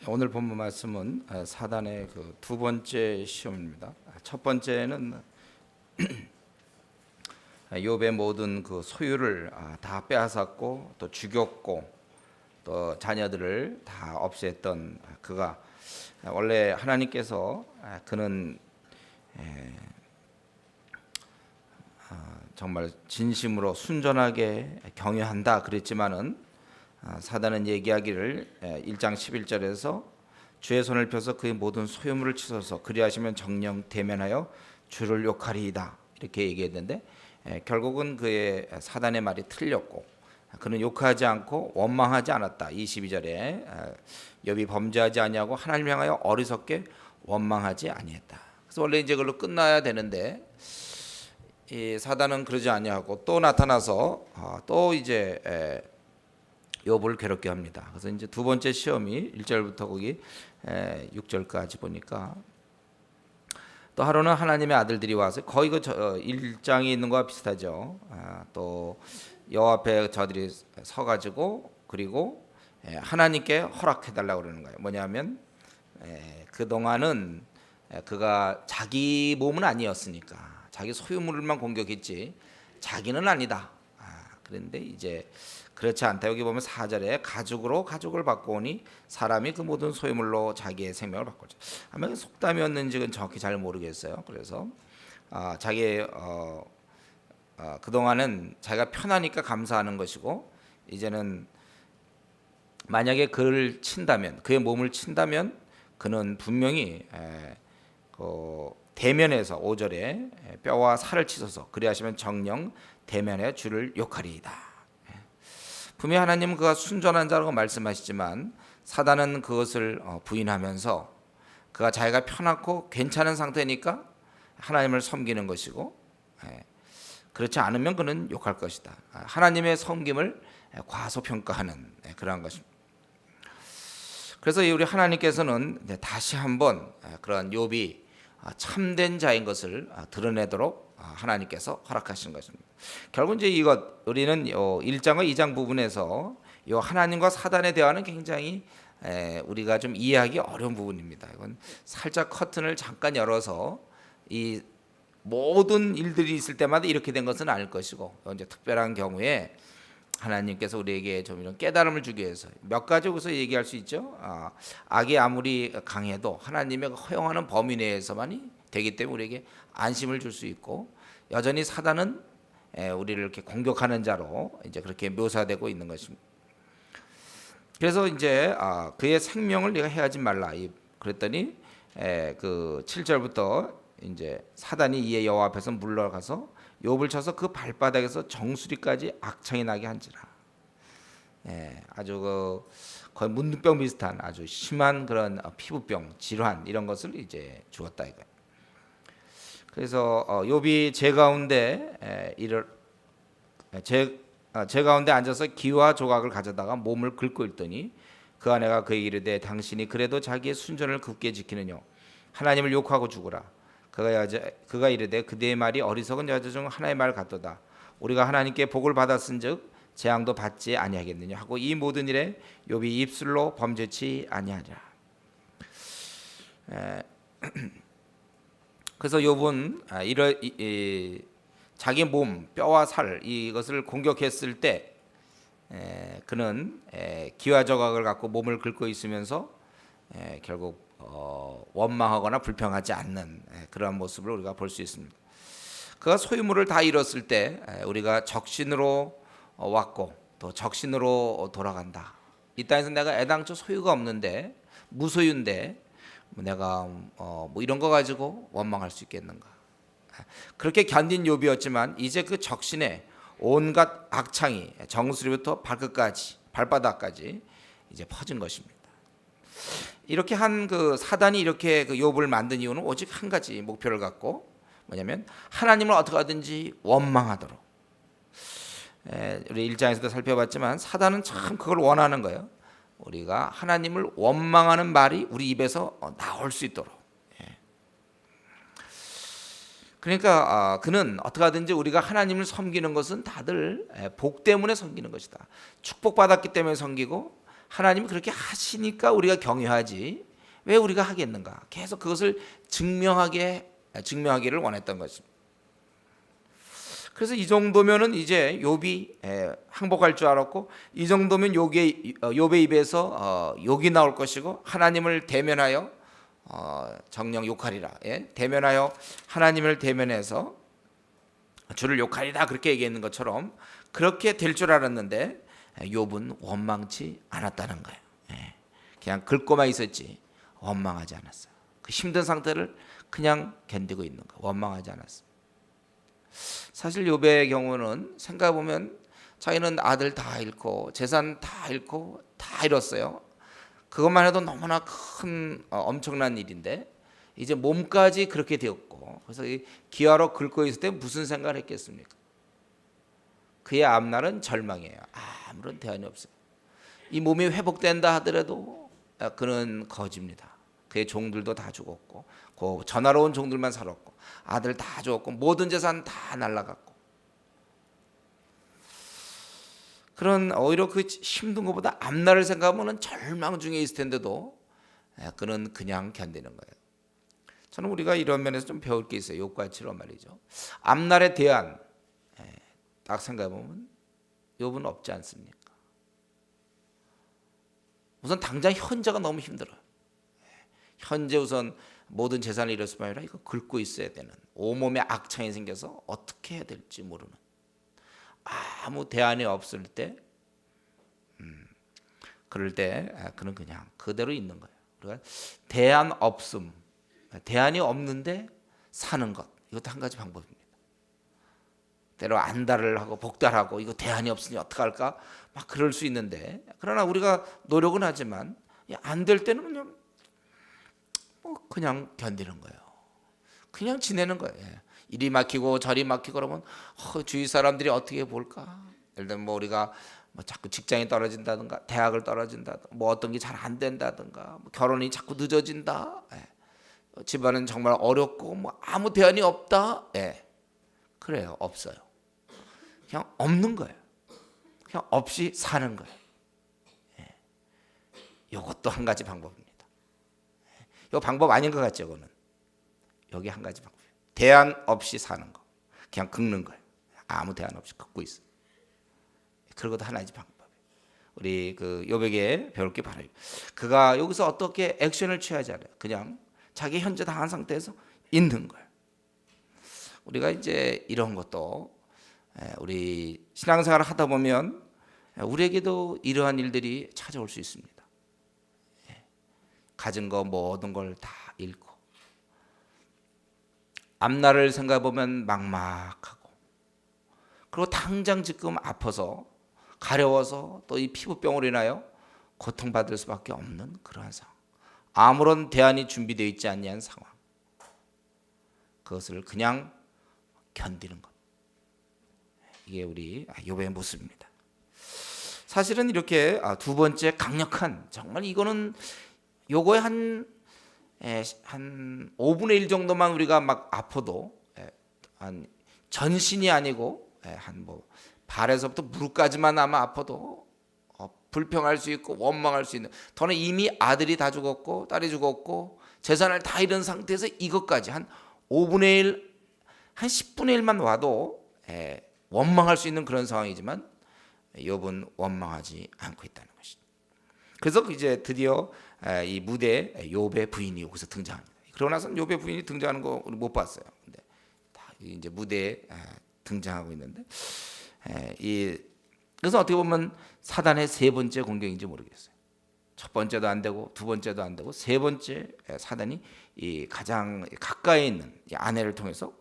오늘 본문 말씀은 사단의 그 두 번째 시험입니다. 첫 번째는 욥의 모든 그 소유를 다 빼앗았고 또 죽였고 또 자녀들을 다 없앴던 그가 원래 하나님께서 그는 정말 진심으로 순전하게 경외한다 그랬지만은 사단은 얘기하기를 1장 11절에서 주의 손을 펴서 그의 모든 소유물을 치소서 그리하시면 정령 대면하여 주를 욕하리이다 이렇게 얘기했는데 결국은 그의 사단의 말이 틀렸고 그는 욕하지 않고 원망하지 않았다. 22절에 욥이 범죄하지 아니하고 하나님을 향하여 어리석게 원망하지 아니했다. 그래서 원래 이제 그걸로 끝나야 되는데 이 사단은 그러지 아니하고 또 나타나서 또 이제 욥을 괴롭게 합니다. 그래서 이제 두 번째 시험이 1절부터 거기 6절까지 보니까 또 하루는 하나님의 아들들이 와서 거의 그 1장에 있는 거와 비슷하죠. 또 여호와 앞에 저들이 서가지고 그리고 하나님께 허락해 달라고 그러는 거예요. 뭐냐면 그 동안은 그가 자기 몸은 아니었으니까 자기 소유물만 공격했지 자기는 아니다. 그런데 이제 그렇지 않다. 여기 보면 4절에 가죽을 받고 오니 사람이 그 모든 소유물로 자기의 생명을 바꾸죠. 아마 속담이었는지는 정확히 잘 모르겠어요. 그래서 자기의 그동안은 자기가 편하니까 감사하는 것이고 이제는 만약에 그를 친다면 그의 몸을 친다면 그는 분명히 그 대면에서 5절에 뼈와 살을 치소서 그리하시면 정령 대면에 주를 욕하리이다. 분명히 하나님은 그가 순전한 자라고 말씀하시지만 사단은 그것을 부인하면서 그가 자기가 편하고 괜찮은 상태니까 하나님을 섬기는 것이고 그렇지 않으면 그는 욕할 것이다. 하나님의 섬김을 과소평가하는 그러한 것입니다. 그래서 우리 하나님께서는 다시 한번 그런 욥이 참된 자인 것을 드러내도록 하나님께서 허락하신 것입니다. 결국 이제 이것 우리는 1장과 2장 부분에서 이 하나님과 사단의 대화는 굉장히 우리가 좀 이해하기 어려운 부분입니다. 이건 살짝 커튼을 잠깐 열어서 이 모든 일들이 있을 때마다 이렇게 된 것은 아닐 것이고 이제 특별한 경우에 하나님께서 우리에게 좀 이런 깨달음을 주기 위해서 몇 가지 여기서 얘기할 수 있죠. 악이 아무리 강해도 하나님의 허용하는 범위 내에서만이 되기 때문에 우리에게 안심을 줄 수 있고 여전히 사단은 우리를 이렇게 공격하는 자로 이제 그렇게 묘사되고 있는 것입니다. 그래서 이제 그의 생명을 네가 해하지 말라. 그랬더니 그 7절부터 이제 사단이 이에 여호와 앞에서 물러가서 욥을 쳐서 그 발바닥에서 정수리까지 악창이 나게 한지라. 아주 그 거의 문둥병 비슷한 아주 심한 그런 피부병 질환 이런 것을 이제 주었다 이거예요. 그래서 욥이 제 가운데 앉아서 기와 조각을 가져다가 몸을 긁고 있더니 그 아내가 그에게 이르되 당신이 그래도 자기의 순전을 굳게 지키느뇨 하나님을 욕하고 죽으라. 그가 이르되 그대의 말이 어리석은 여자 중 하나의 말 같도다. 우리가 하나님께 복을 받았은즉 재앙도 받지 아니하겠느냐 하고 이 모든 일에 욥이 입술로 범죄치 아니하리라. 그래서 욥은 자기 몸 뼈와 살 이것을 공격했을 때 그는 기와 조각을 갖고 몸을 긁고 있으면서 결국 원망하거나 불평하지 않는 그러한 모습을 우리가 볼 수 있습니다. 그가 소유물을 다 잃었을 때 우리가 적신으로 왔고 또 적신으로 돌아간다. 이 땅에서 내가 애당초 소유가 없는데 무소유인데 내가 뭐 이런 거 가지고 원망할 수 있겠는가? 그렇게 견딘 욥이었지만 이제 그 적신에 온갖 악창이 정수리부터 발바닥까지 이제 퍼진 것입니다. 이렇게 한 그 사단이 이렇게 그 욥을 만든 이유는 오직 한 가지 목표를 갖고 뭐냐면 하나님을 어떻게 하든지 원망하도록. 우리 1장에서도 살펴봤지만 사단은 참 그걸 원하는 거예요. 우리가 하나님을 원망하는 말이 우리 입에서 나올 수 있도록. 그러니까 그는 어떻게 하든지 우리가 하나님을 섬기는 것은 다들 복 때문에 섬기는 것이다. 축복받았기 때문에 섬기고 하나님이 그렇게 하시니까 우리가 경외하지 왜 우리가 하겠는가? 계속 그것을 증명하기를 원했던 것입니다. 그래서 이 정도면은 이제 욥이 항복할 줄 알았고, 이 정도면 욥의 입에서 욕이 나올 것이고, 하나님을 대면하여 정령 욕하리라. 대면하여 하나님을 대면해서 주를 욕하리라 그렇게 얘기했는 것처럼 그렇게 될 줄 알았는데 욥은 원망치 않았다는 거예요. 그냥 긁고만 있었지 원망하지 않았어요. 그 힘든 상태를 그냥 견디고 있는 거예요. 원망하지 않았어요. 사실 욥의 경우는 생각해보면 자기는 아들 다 잃고 재산 다 잃고 다 잃었어요. 그것만 해도 너무나 큰 엄청난 일인데 이제 몸까지 그렇게 되었고, 그래서 이 기아로 긁고 있을 때 무슨 생각을 했겠습니까? 그의 앞날은 절망이에요. 아무런 대안이 없어요. 이 몸이 회복된다 하더라도 그는 거지입니다. 그의 종들도 다 죽었고, 그 전하러 온 종들만 살았고, 아들 다 죽었고, 모든 재산 다 날라갔고, 그런 오히려 그 힘든 것보다 앞날을 생각하면 절망 중에 있을 텐데도 그는 그냥 견디는 거예요. 저는 우리가 이런 면에서 좀 배울 게 있어요. 욥과처럼 말이죠. 앞날에 대한 딱 생각해보면 욥은 없지 않습니까? 우선 당장 현재가 너무 힘들어요. 현재 우선 모든 재산을 잃을 뿐만 아니라 이거 긁고 있어야 되는, 온몸에 악창이 생겨서 어떻게 해야 될지 모르는, 아무 대안이 없을 때 그럴 때 그는 그냥 그대로 있는 거예요. 그러니까 대안이 없는데 사는 것, 이것도 한 가지 방법입니다. 때로 안달을 하고 복달하고 이거 대안이 없으니 어떡할까 막 그럴 수 있는데, 그러나 우리가 노력은 하지만 안 될 때는 그냥 견디는 거예요. 그냥 지내는 거예요. 이리 막히고 저리 막히고 그러면 주위 사람들이 어떻게 볼까? 예를 들면 우리가 자꾸 직장이 떨어진다든가, 대학을 떨어진다든가, 어떤 게 잘 안 된다든가, 결혼이 자꾸 늦어진다, 집안은 정말 어렵고 아무 대안이 없다. 그래요. 없어요. 그냥 없는 거예요. 그냥 없이 사는 거예요. 이것도 한 가지 방법입니다. 이거 방법 아닌 것 같죠? 이거는 여기 한 가지 방법. 대안 없이 사는 거, 그냥 긁는 거예요. 아무 대안 없이 긁고 있어. 그것도 하나의 방법이에요. 우리 그 욥에게 배울 게 바로 그가 여기서 어떻게 액션을 취하지 않아요. 그냥 자기 현재 당한 상태에서 있는 거예요. 우리가 이제 이런 것도 우리 신앙생활을 하다 보면 우리에게도 이러한 일들이 찾아올 수 있습니다. 가진 거 모든 걸 다 잃고, 앞날을 생각해 보면 막막하고, 그리고 당장 지금 아파서 가려워서 또 이 피부병으로 인하여 고통받을 수밖에 없는 그러한 상황, 아무런 대안이 준비되어 있지 않는 상황, 그것을 그냥 견디는 것, 이게 우리 욥의 모습입니다. 사실은 이렇게 두 번째 강력한, 정말 이거는 요거에 한 5분의 1 정도만 우리가 막 아파도 한 전신이 아니고 한 발에서부터 무릎까지만 아마 아파도 불평할 수 있고 원망할 수 있는, 더는 이미 아들이 다 죽었고 딸이 죽었고 재산을 다 잃은 상태에서 이것까지 한 5분의 1, 한 10분의 1만 와도 원망할 수 있는 그런 상황이지만 욥은 원망하지 않고 있다는 것이죠. 그래서 이제 드디어 이 무대에 욥의 부인이 여기서 등장합니다. 그러고 나서 욥의 부인이 등장하는 거 우리 못 봤어요. 근데 이제 무대에 등장하고 있는데, 그래서 어떻게 보면 사단의 세 번째 공격인지 모르겠어요. 첫 번째도 안 되고 두 번째도 안 되고 세 번째, 사단이 이 가장 가까이 있는 이 아내를 통해서,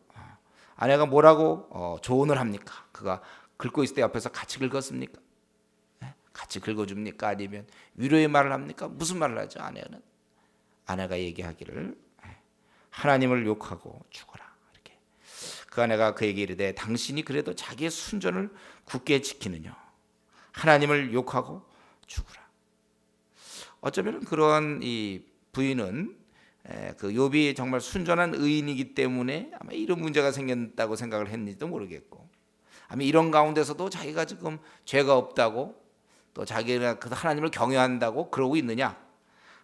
아내가 뭐라고 조언을 합니까? 그가 긁고 있을 때 옆에서 같이 긁었습니까? 같이 긁어줍니까? 아니면 위로의 말을 합니까? 무슨 말을 하죠? 아내가 얘기하기를 하나님을 욕하고 죽어라, 이렇게. 그 아내가 그에게 이르되 당신이 그래도 자기의 순전을 굳게 지키느냐, 하나님을 욕하고 죽으라. 어쩌면 그런 이 부인은 그 욥이 정말 순전한 의인이기 때문에 아마 이런 문제가 생겼다고 생각을 했는지도 모르겠고, 아마 이런 가운데서도 자기가 지금 죄가 없다고 또 자기가 그 하나님을 경외한다고 그러고 있느냐?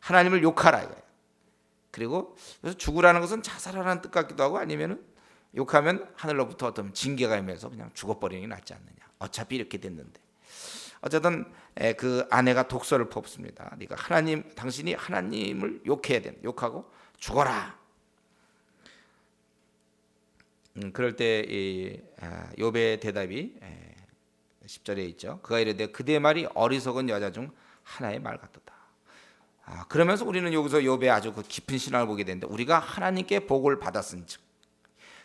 하나님을 욕하라 이거예요. 그리고 그래서 죽으라는 것은 자살하라는 뜻 같기도 하고 아니면은 욕하면 하늘로부터 어떤 징계가 임해서 그냥 죽어버리는 게 낫지 않느냐. 어차피 이렇게 됐는데. 어쨌든 그 아내가 독설을 퍼붓습니다. 네가 당신이 하나님을 욕해야 된다. 욕하고 죽어라. 그럴 때 욥의 대답이 10절에 있죠. 그가 이르되 그대 말이 어리석은 여자 중 하나의 말 같도다. 그러면서 우리는 여기서 욥의 아주 그 깊은 신앙을 보게 되는데 우리가 하나님께 복을 받았은즉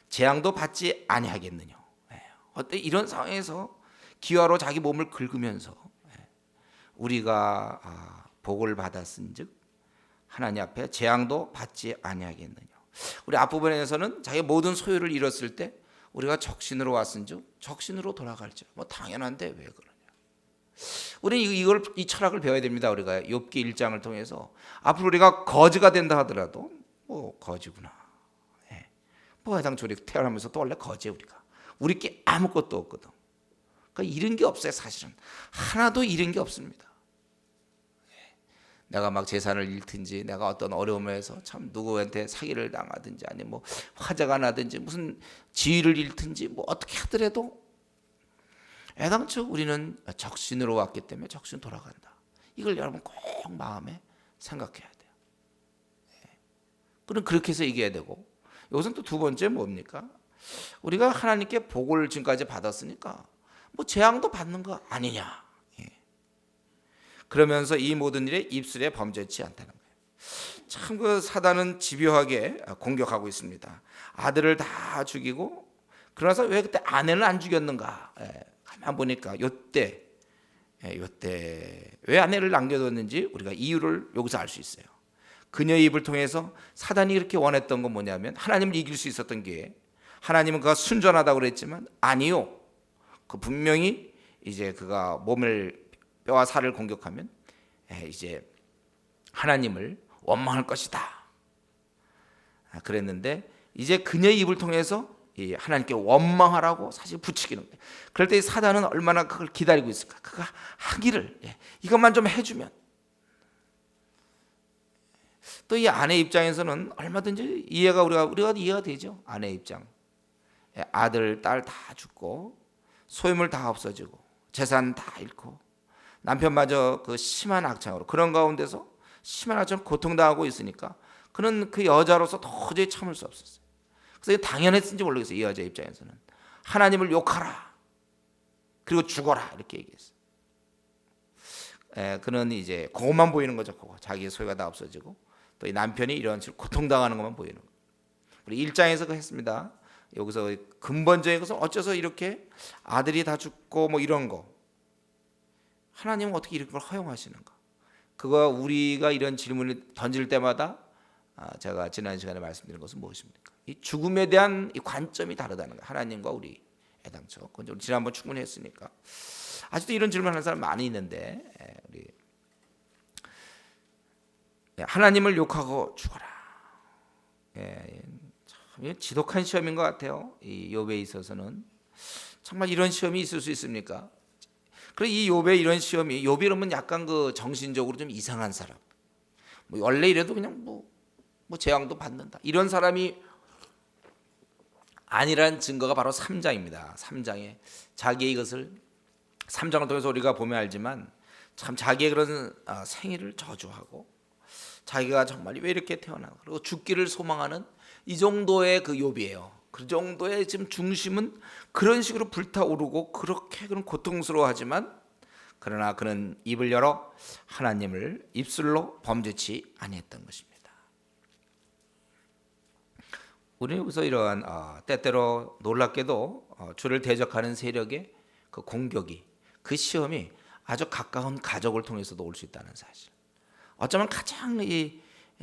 재앙도 받지 아니하겠느냐. 어때 이런 상황에서 기와로 자기 몸을 긁으면서 우리가 복을 받았은즉 하나님 앞에 재앙도 받지 아니하겠느냐. 우리 앞부분에서는 자기 모든 소유를 잃었을 때 우리가 적신으로 왔은즉 적신으로 돌아갈지. 뭐 당연한데 왜 그러냐. 우리는 이 철학을 배워야 됩니다. 우리가 욥기 1장을 통해서 앞으로 우리가 거지가 된다 하더라도 뭐 거지구나. 뭐 해당초 우리 태어나면서 또 원래 거지에 우리 게 아무것도 없거든. 그러니까 잃은 게 없어요. 사실은 하나도 잃은 게 없습니다. 내가 막 재산을 잃든지 내가 어떤 어려움에서 참 누구한테 사기를 당하든지 아니면 뭐 화재가 나든지 무슨 지위를 잃든지 뭐 어떻게 하더라도 애당초 우리는 적신으로 왔기 때문에 적신 돌아간다. 이걸 여러분 꼭 마음에 생각해야 돼요. 그럼 그렇게 해서 이겨야 되고 여기서 또 두 번째 뭡니까? 우리가 하나님께 복을 지금까지 받았으니까 뭐 재앙도 받는 거 아니냐. 그러면서 이 모든 일에 입술에 범죄치 않다는 거예요. 참 그 사단은 집요하게 공격하고 있습니다. 아들을 다 죽이고 그러나서 왜 그때 아내는 안 죽였는가? 가만 보니까 요때 왜 아내를 남겨뒀는지 우리가 이유를 여기서 알 수 있어요. 그녀의 입을 통해서 사단이 이렇게 원했던 건 뭐냐면 하나님을 이길 수 있었던 게 하나님은 그가 순전하다고 그랬지만 아니요. 그 분명히 이제 그가 뼈와 살을 공격하면 이제 하나님을 원망할 것이다. 그랬는데 이제 그녀의 입을 통해서 하나님께 원망하라고 사실 부추기는 거예요. 그럴 때 사단은 얼마나 그걸 기다리고 있을까? 그가 하기를 이것만 좀 해주면 또 이 아내 입장에서는 얼마든지 우리가 이해가 되죠. 아내 입장 아들 딸 다 죽고 소유물 다 없어지고 재산 다 잃고 남편마저 그 심한 악창으로 그런 가운데서 심한 악창 고통당하고 있으니까 그는 그 여자로서 도저히 참을 수 없었어요. 그래서 당연했는지 모르겠어요. 이 여자 입장에서는 하나님을 욕하라 그리고 죽어라 이렇게 얘기했어요. 그는 이제 그것만 보이는 거죠. 자기의 소유가 다 없어지고 또 이 남편이 이런 식으로 고통당하는 것만 보이는 거예요. 우리 1장에서 했습니다. 여기서 근본적인 것은 어째서 이렇게 아들이 다 죽고 뭐 이런 거 하나님은 어떻게 이런 걸 허용하시는가? 그거 우리가 이런 질문을 던질 때마다 제가 지난 시간에 말씀드린 것은 무엇입니까? 이 죽음에 대한 이 관점이 다르다는 거예요. 하나님과 우리 애당초. 그건 지난번 충분히 했으니까. 아직도 이런 질문하는 사람 많이 있는데 우리 하나님을 욕하고 죽어라. 참 지독한 시험인 것 같아요. 이 욥에 있어서는 정말 이런 시험이 있을 수 있습니까? 그리고 이 욥의 이런 시험이 욥이라면 약간 그 정신적으로 좀 이상한 사람. 뭐 원래 이래도 그냥 뭐 재앙도 받는다. 이런 사람이 아니란 증거가 바로 3장입니다. 3장에 자기의 이것을 3장을 통해서 우리가 보면 알지만 참 자기의 그런 생애를 저주하고 자기가 정말 왜 이렇게 태어나고 그리고 죽기를 소망하는 이 정도의 그 욥이에요. 그 정도의 지금 중심은 그런 식으로 불타오르고 그렇게 그런 고통스러워하지만 그러나 그는 입을 열어 하나님을 입술로 범죄치 아니했던 것입니다. 우리는 여기서 이러한 때때로 놀랍게도 주를 대적하는 세력의 그 공격이 그 시험이 아주 가까운 가족을 통해서도 올 수 있다는 사실. 어쩌면 가장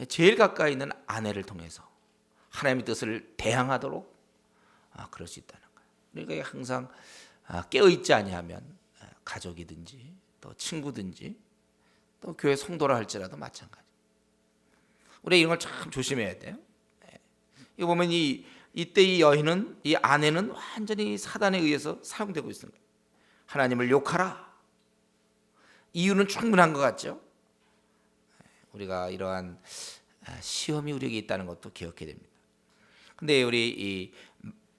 제일 가까이 있는 아내를 통해서 하나님의 뜻을 대항하도록 그럴 수 있다는 거예요. 그러니까 항상 깨어있지 아니하면 가족이든지 또 친구든지 또 교회 성도라 할지라도 마찬가지. 우리 이런 걸 참 조심해야 돼요. 이거 보면 이때 이 여인은 이 아내는 완전히 사단에 의해서 사용되고 있는 거예요. 하나님을 욕하라. 이유는 충분한 것 같죠? 우리가 이러한 시험이 우리에게 있다는 것도 기억해야 됩니다. 근데 우리 이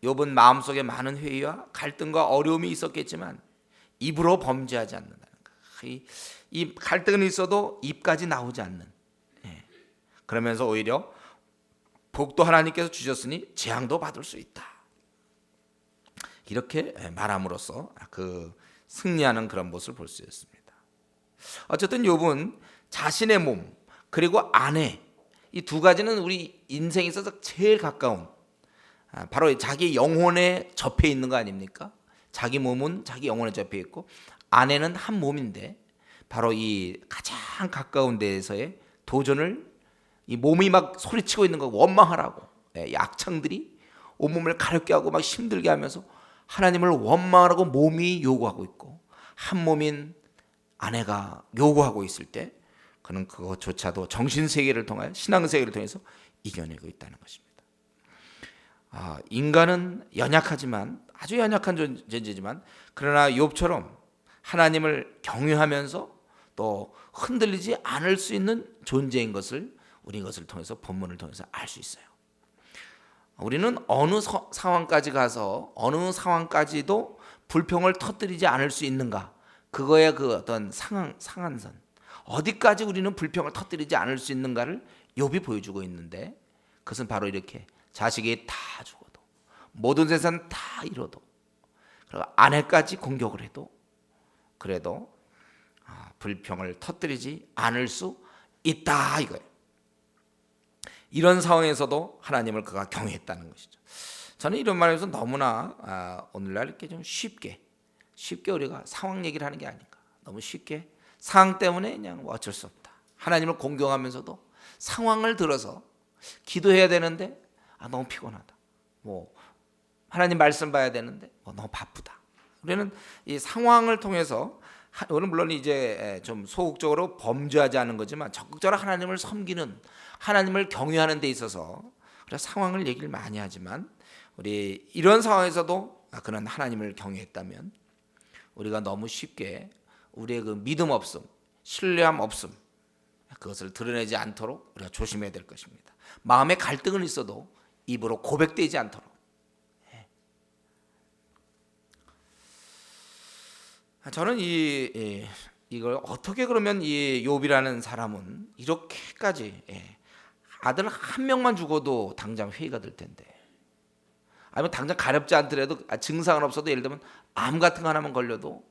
욥은 마음속에 많은 회의와 갈등과 어려움이 있었겠지만 입으로 범죄하지 않는다는 것. 이 갈등은 있어도 입까지 나오지 않는. 그러면서 오히려 복도 하나님께서 주셨으니 재앙도 받을 수 있다. 이렇게 말함으로써 그 승리하는 그런 모습을 볼 수 있습니다. 어쨌든 욥은 자신의 몸 그리고 아내 이 두 가지는 우리 인생에 있어서 제일 가까운 바로 자기 영혼에 접해 있는 거 아닙니까? 자기 몸은 자기 영혼에 접해 있고 아내는 한 몸인데 바로 이 가장 가까운 데에서의 도전을 이 몸이 막 소리치고 있는 거 원망하라고 약창들이 온몸을 가렵게 하고 막 힘들게 하면서 하나님을 원망하라고 몸이 요구하고 있고 한 몸인 아내가 요구하고 있을 때 그는 그것조차도 정신세계를 통하여 신앙세계를 통해서 이겨내고 있다는 것입니다. 인간은 연약하지만 아주 연약한 존재지만 그러나 욥처럼 하나님을 경외하면서 또 흔들리지 않을 수 있는 존재인 것을 우리 이것을 통해서 본문을 통해서 알 수 있어요. 우리는 어느 상황까지 가서 어느 상황까지도 불평을 터뜨리지 않을 수 있는가? 그거의 그 어떤 상한선. 어디까지 우리는 불평을 터뜨리지 않을 수 있는가를 욥이 보여주고 있는데 그것은 바로 이렇게 자식이 다 죽어도 모든 재산 다 잃어도 그리고 아내까지 공격을 해도 그래도 불평을 터뜨리지 않을 수 있다 이거예요. 이런 상황에서도 하나님을 그가 경외했다는 것이죠. 저는 이런 말에서 너무나 오늘날 이렇게 좀 쉽게 우리가 상황 얘기를 하는 게 아닌가. 너무 쉽게 상황 때문에 그냥 어쩔 수 없다. 하나님을 공경하면서도 상황을 들어서 기도해야 되는데 너무 피곤하다. 하나님 말씀 봐야 되는데 너무 바쁘다. 우리는 이 상황을 통해서 오늘 물론 이제 좀 소극적으로 범죄하지 않은 거지만 적극적으로 하나님을 섬기는 하나님을 경외하는 데 있어서 상황을 얘기를 많이 하지만 우리 이런 상황에서도 그는 하나님을 경외했다면 우리가 너무 쉽게 우리의 그 믿음 없음, 신뢰함 없음 그것을 드러내지 않도록 우리가 조심해야 될 것입니다. 마음에 갈등은 있어도 입으로 고백되지 않도록. 저는 이걸 어떻게 그러면 이 욥이라는 사람은 이렇게까지 아들 한 명만 죽어도 당장 회의가 될 텐데 아니면 당장 가렵지 않더라도 증상은 없어도 예를 들면 암 같은 거 하나만 걸려도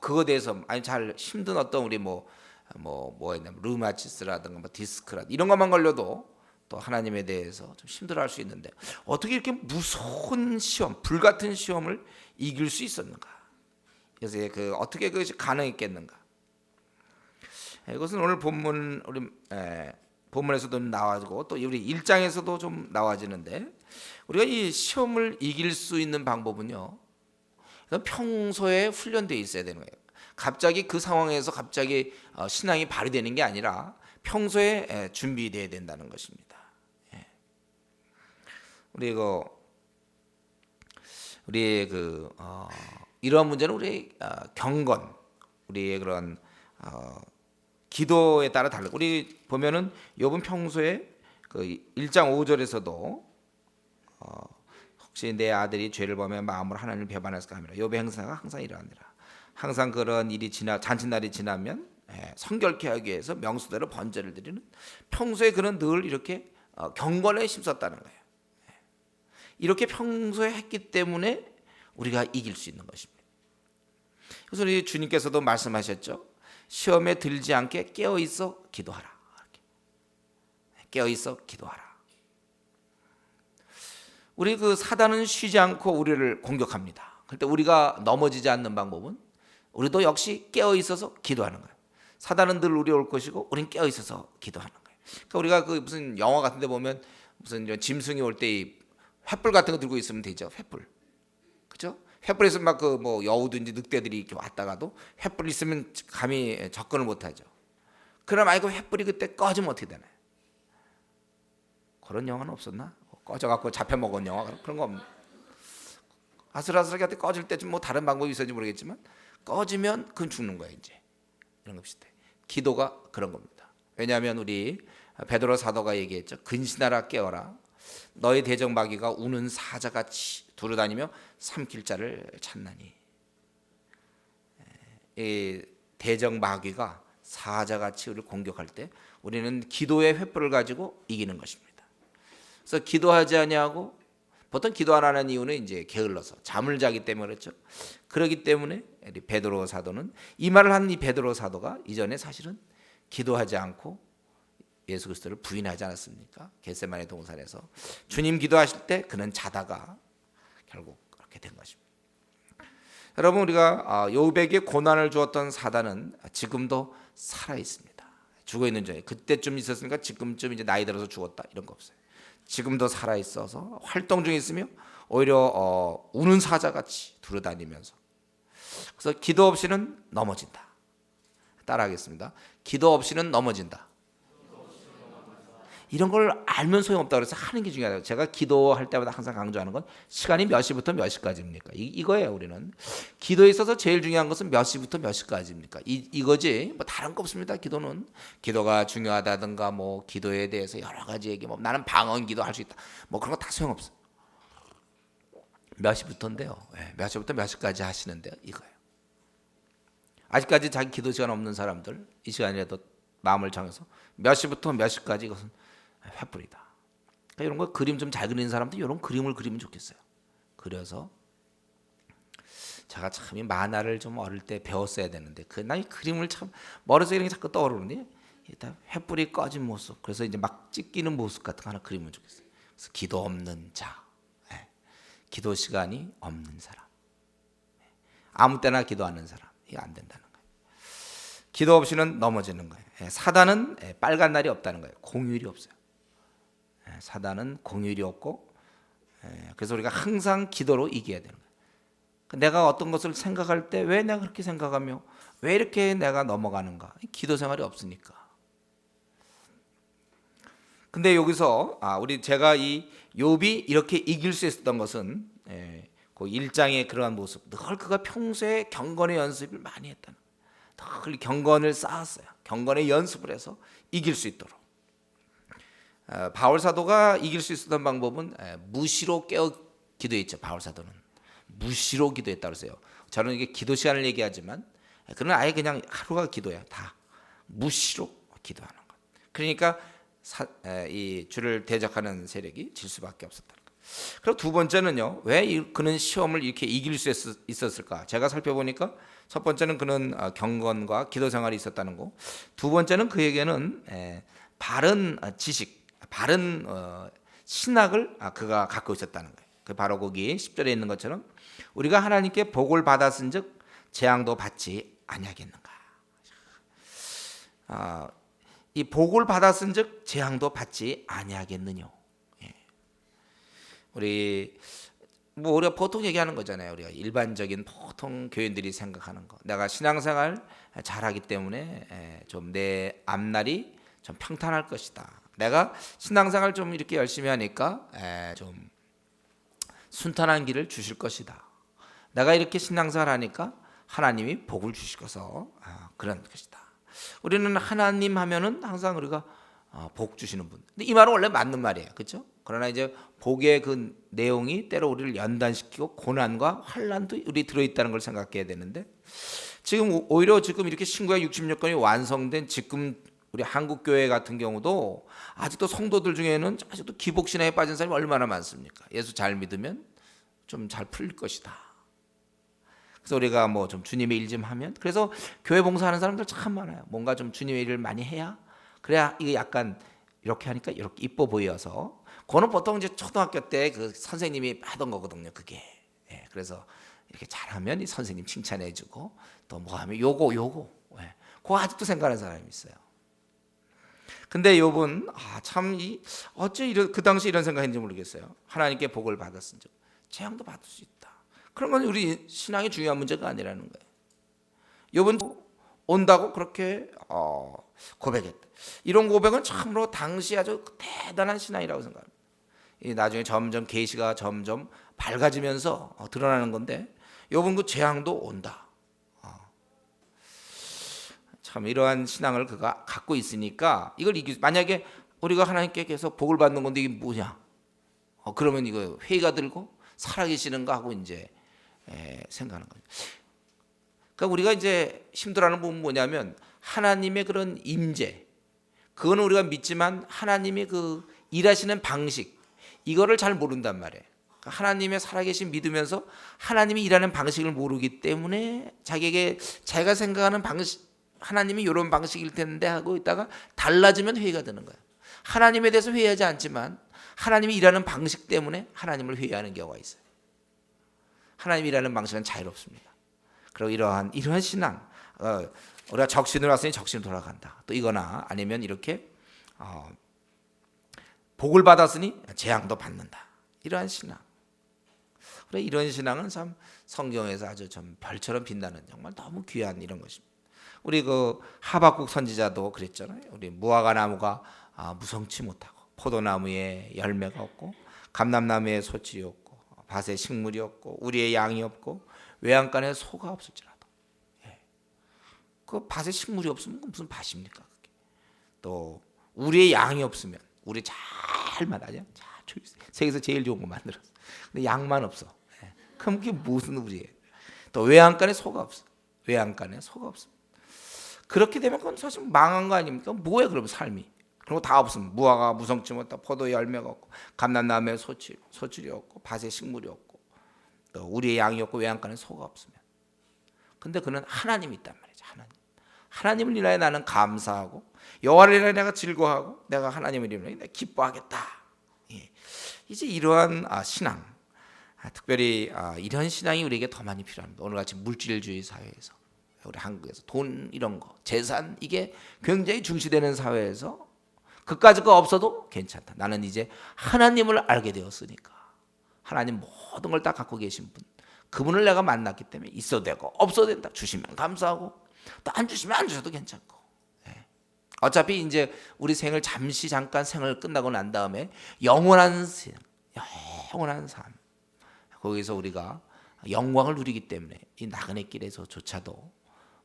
그거에 대해서 아니 잘 힘든 어떤 우리 뭐였냐 류마티스라든가 디스크라든가 이런 것만 걸려도 또 하나님에 대해서 좀 힘들어할 수 있는데 어떻게 이렇게 무서운 시험, 불같은 시험을 이길 수 있었는가? 그래서 어떻게 그것이 가능했겠는가? 이것은 오늘 본문 우리 본문에서도 나와지고 또 우리 1장에서도 좀 나와지는데 우리가 이 시험을 이길 수 있는 방법은요. 평소에 훈련되어 있어야 되는 거예요. 갑자기 그 상황에서 갑자기 신앙이 발휘되는 게 아니라 평소에 준비되어야 된다는 것입니다. 우리 이러한 문제는 우리의 경건, 우리의 그런 기도에 따라 다르고 우리 보면은 욥은 평소에 그 1장 5절에서도 혹시 내 아들이 죄를 범하면 마음으로 하나님을 배반할까 하미라. 욥의 행사가 항상 이러하니라. 항상 그런 일이 잔칫날이 지나면 성결케 하기 위해서 명수대로 번제를 드리는 평소에 그는 늘 이렇게 경건에 힘썼다는 거예요. 이렇게 평소에 했기 때문에 우리가 이길 수 있는 것입니다. 그래서 우리 주님께서도 말씀하셨죠. 시험에 들지 않게 깨어 있어 기도하라. 깨어 있어 기도하라. 우리 사단은 쉬지 않고 우리를 공격합니다. 그런데 우리가 넘어지지 않는 방법은 우리도 역시 깨어 있어서 기도하는 거예요. 사단은 늘 우리 올 것이고 우리는 깨어 있어서 기도하는 거예요. 그러니까 우리가 무슨 영화 같은데 보면 무슨 짐승이 올 때 횃불 같은 거 들고 있으면 되죠. 횃불, 그렇죠? 횃불에서 막 여우든지 늑대들이 이렇게 왔다가도 횃불 있으면 감히 접근을 못하죠. 그럼 횃불이 그때 꺼지면 어떻게 되나요? 그런 영화는 없었나? 꺼져갖고 잡혀먹은 영화 그런 거 없나? 아슬아슬하게 꺼질 때쯤 다른 방법이 있었는지 모르겠지만 꺼지면 그건 죽는 거야 이제. 이런 것 비슷해. 기도가 그런 겁니다. 왜냐하면 우리 베드로 사도가 얘기했죠. 근신하라 깨어라. 너희 대적 마귀가 우는 사자같이 두루다니며 삼킬 자를 찾나니. 이 대적 마귀가 사자같이 우리를 공격할 때 우리는 기도의 횃불을 가지고 이기는 것입니다. 그래서 기도하지 아니하고 보통 기도 안 하는 이유는 이제 게을러서 잠을 자기 때문에 그렇죠. 그렇기 때문에 베드로 사도는 이 말을 한 이 베드로 사도가 이전에 사실은 기도하지 않고 예수 그리스도를 부인하지 않았습니까? 겟세마네 동산에서 주님 기도하실 때 그는 자다가 결국 그렇게 된 것입니다. 여러분 우리가 욥에게 고난을 주었던 사단은 지금도 살아 있습니다. 죽어 있는 중에 그때쯤 있었으니까 지금쯤 이제 나이 들어서 죽었다 이런 거 없어요. 지금도 살아 있어서 활동 중에 있으며 오히려 우는 사자같이 두루다니면서 그래서 기도 없이는 넘어진다. 따라하겠습니다. 기도 없이는 넘어진다. 이런 걸 알면 소용없다 그래서 하는 게 중요하다고. 제가 기도할 때마다 항상 강조하는 건 시간이 몇 시부터 몇 시까지입니까? 이거예요. 우리는 기도에 있어서 제일 중요한 것은 몇 시부터 몇 시까지입니까? 이거지. 뭐 다른 거 없습니다. 기도는 기도가 중요하다든가 뭐 기도에 대해서 여러 가지 얘기 뭐 나는 방언 기도할 수 있다. 뭐 그런 거 다 소용없어. 몇 시부터인데요. 몇 시부터 몇 시까지 하시는데요. 이거예요. 아직까지 자기 기도 시간 없는 사람들 이 시간이라도 마음을 정해서 몇 시부터 몇 시까지 이것은 횃불이다. 그러니까 이런 거 그림 좀 잘 그리는 사람도 이런 그림을 그리면 좋겠어요. 그래서 제가 참 이 만화를 좀 어릴 때 배웠어야 되는데 나 이 그림을 참 머릿속에 이런 게 자꾸 떠오르는데 일단 횃불이 꺼진 모습 그래서 이제 막 찢기는 모습 같은 거 하나 그리면 좋겠어요. 그래서 기도 없는 자, 기도 시간이 없는 사람, 아무 때나 기도하는 사람 이거 안 된다는 거예요. 기도 없이는 넘어지는 거예요. 사단은 빨간 날이 없다는 거예요. 공휴일이 없어요. 사단은 공휴일이 없고 그래서 우리가 항상 기도로 이겨야 되는 거예요. 내가 어떤 것을 생각할 때 왜 내가 그렇게 생각하며 왜 이렇게 내가 넘어가는가? 기도 생활이 없으니까. 근데 여기서 제가 이 욥이 이렇게 이길 수 있었던 것은 그 1장의 그러한 모습 늘 그가 평소에 경건의 연습을 많이 했다는 거예요. 늘 경건을 쌓았어요. 경건의 연습을 해서 이길 수 있도록. 바울 사도가 이길 수 있었던 방법은 무시로 깨어 기도했죠. 바울 사도는 무시로 기도했다고 했어요. 저는 이게 기도 시간을 얘기하지만 그는 아예 그냥 하루가 기도야. 다 무시로 기도하는 것. 그러니까 이 주를 대적하는 세력이 질 수밖에 없었다. 그리고 두 번째는요. 왜 그는 시험을 이렇게 이길 수 있었을까? 제가 살펴보니까 첫 번째는 그는 경건과 기도 생활이 있었다는 거. 두 번째는 그에게는 바른 지식 바른 신학을 그가 갖고 있었다는 거예요. 그 바로 거기 10절에 있는 것처럼 우리가 하나님께 복을 받았은즉 재앙도 받지 아니하겠는가. 이 복을 받았은즉 재앙도 받지 아니하겠느냐. 우리가 보통 얘기하는 거잖아요. 우리가 일반적인 보통 교인들이 생각하는 거. 내가 신앙생활 잘하기 때문에 좀 내 앞날이 좀 평탄할 것이다. 내가 신앙생활 좀 이렇게 열심히 하니까 좀 순탄한 길을 주실 것이다. 내가 이렇게 신앙생활 하니까 하나님이 복을 주시고서 그런 것이다. 우리는 하나님 하면은 항상 우리가 복 주시는 분. 근데 이 말은 원래 맞는 말이에요. 그렇죠? 그러나 이제 복의 그 내용이 때로 우리를 연단시키고 고난과 환난도 우리 들어있다는 걸 생각해야 되는데 지금 오히려 지금 이렇게 신구약 66권이 완성된 지금 우리 한국 교회 같은 경우도 아직도 성도들 중에는 아직도 기복신앙에 빠진 사람이 얼마나 많습니까? 예수 잘 믿으면 좀 잘 풀릴 것이다. 그래서 우리가 뭐 좀 주님의 일 좀 하면 그래서 교회 봉사하는 사람들 참 많아요. 뭔가 좀 주님의 일을 많이 해야 그래야 이게 약간 이렇게 하니까 이렇게 이뻐 보여서 그거는 보통 이제 초등학교 때 그 선생님이 하던 거거든요. 그게 그래서 이렇게 잘하면 이 선생님 칭찬해주고 또 뭐 하면 요거 그거 아직도 생각하는 사람이 있어요. 근데 욥은 참 어째 그 당시 이런 생각했는지 모르겠어요. 하나님께 복을 받았은즉 재앙도 받을 수 있다. 그런 건 우리 신앙의 중요한 문제가 아니라는 거예요. 욥은 온다고 그렇게 고백했다. 이런 고백은 참으로 당시 아주 대단한 신앙이라고 생각합니다. 나중에 점점 계시가 점점 밝아지면서 드러나는 건데 욥은 그 재앙도 온다. 참 이러한 신앙을 그가 갖고 있으니까 이걸 만약에 우리가 하나님께 계속 복을 받는 건데 이게 뭐냐? 그러면 이거 회의가 들고 살아계시는가 하고 이제 생각하는 거죠. 그러니까 우리가 이제 힘들어하는 부분은 뭐냐면 하나님의 그런 임재, 그거는 우리가 믿지만 하나님의 그 일하시는 방식, 이거를 잘 모른단 말이에요. 그러니까 하나님의 살아계신 믿으면서 하나님이 일하는 방식을 모르기 때문에 자기에게 자기가 생각하는 방식, 하나님이 이런 방식일 텐데 하고 있다가 달라지면 회의가 되는 거예요. 하나님에 대해서 회의하지 않지만 하나님이 일하는 방식 때문에 하나님을 회의하는 경우가 있어요. 하나님이 일하는 방식은 자유롭습니다. 그리고 이러한 신앙, 우리가 적신으로 왔으니 적신으로 돌아간다. 또 이거나 아니면 이렇게 복을 받았으니 재앙도 받는다. 이러한 신앙. 그래 이런 신앙은 참 성경에서 아주 좀 별처럼 빛나는 정말 너무 귀한 이런 것입니다. 우리 그 하박국 선지자도 그랬잖아요. 우리 무화과 나무가 무성치 못하고 포도나무에 열매가 없고 감람나무에 소출이 없고 밭에 식물이 없고 우리의 양이 없고 외양간에 소가 없을지라도 그 밭에 식물이 없으면 무슨 밭입니까? 또 우리의 양이 없으면 우리 잘만 하죠. 세계에서 제일 좋은 거 만들었어. 근데 양만 없어. 그럼 그게 무슨 우리예요? 또 외양간에 소가 없어. 외양간에 소가 없어. 그렇게 되면 그건 사실 망한 거 아닙니까? 뭐야 그러면 삶이? 그리고 다 없으면 무화과 무성치 못하고 포도에 열매가 없고 감람나무에 소출이 없고 밭에 식물이 없고 또 우리의 양이 없고 외양간에 소가 없으면. 근데 그는 하나님이 있단 말이죠. 하나님을 인하여 나는 감사하고 여호와를 인하여 내가 즐거워하고 내가 하나님을 인하여 내가 기뻐하겠다. 이제 이러한 신앙, 특별히 이런 신앙이 우리에게 더 많이 필요합니다. 오늘같이 물질주의 사회에서 우리 한국에서 돈 이런 거 재산 이게 굉장히 중시되는 사회에서 그까짓 거 없어도 괜찮다. 나는 이제 하나님을 알게 되었으니까 하나님 모든 걸 다 갖고 계신 분, 그분을 내가 만났기 때문에 있어도 되고 없어도 된다. 주시면 감사하고 또 안 주시면 안 주셔도 괜찮고. 어차피 이제 우리 생을 잠깐 생을 끝나고 난 다음에 영원한 삶, 거기서 우리가 영광을 누리기 때문에 이 나그네 길에서조차도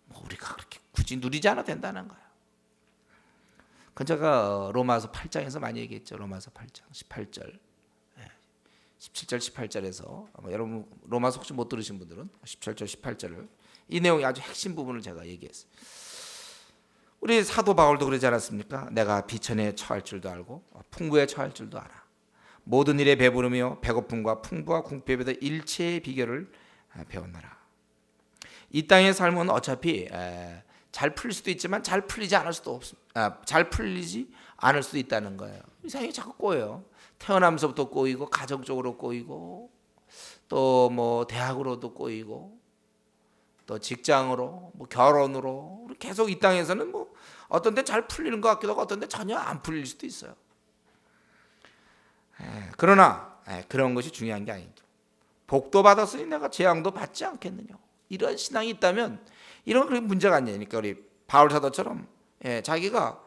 뭐 우리가 그렇게 굳이 누리지 않아도 된다는 거예요. 그건 제가 로마서 8장에서 많이 얘기했죠. 로마서 8장 18절, 17절 18절에서 여러분 로마서 혹시 못 들으신 분들은 17절 18절을 이 내용이 아주 핵심 부분을 제가 얘기했어요. 우리 사도 바울도 그러지 않았습니까? 내가 비천에 처할 줄도 알고 풍부에 처할 줄도 알아. 모든 일에 배부르며 배고픔과 풍부와 궁핍에도 일체의 비결을 배웠노라. 이 땅의 삶은 어차피 잘 풀릴 수도 있지만 잘 풀리지 않을 수도 없습니다. 잘 풀리지 않을 수도 있다는 거예요. 이 세상이 자꾸 꼬여요. 태어나면서부터 꼬이고 가정적으로 꼬이고 또 뭐 대학으로도 꼬이고 또 직장으로 뭐 결혼으로 계속 이 땅에서는 뭐 어떤 데 잘 풀리는 것 같기도 하고 어떤 데 전혀 안 풀릴 수도 있어요. 그러나 그런 것이 중요한 게 아니죠. 복도 받았으니 내가 재앙도 받지 않겠느냐. 이런 신앙이 있다면 이런 그런 문제가 아니니까 우리 바울 사도처럼 자기가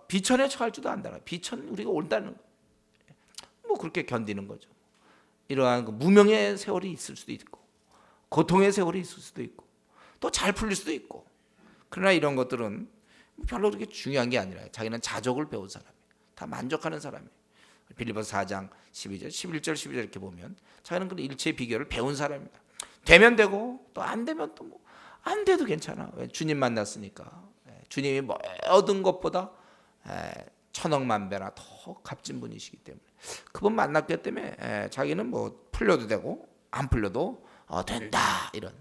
비천에 처할 줄도 안다. 비천 우리가 온다는 거. 뭐 그렇게 견디는 거죠. 이러한 그 무명의 세월이 있을 수도 있고 고통의 세월이 있을 수도 있고 또 잘 풀릴 수도 있고. 그러나 이런 것들은 별로 그렇게 중요한 게 아니라 자기는 자족을 배운 사람이에요. 다 만족하는 사람이에요. 빌립보서 4장 12절, 11절, 12절 이렇게 보면 자기는 그 일체의 비결을 배운 사람입니다. 되면 되고 또 안 되면 또 뭐 안 돼도 괜찮아. 왜? 주님 만났으니까. 주님이 모든 것보다 천억만 배나 더 값진 분이시기 때문에 그분 만났기 때문에 자기는 뭐 풀려도 되고 안 풀려도 된다 이런.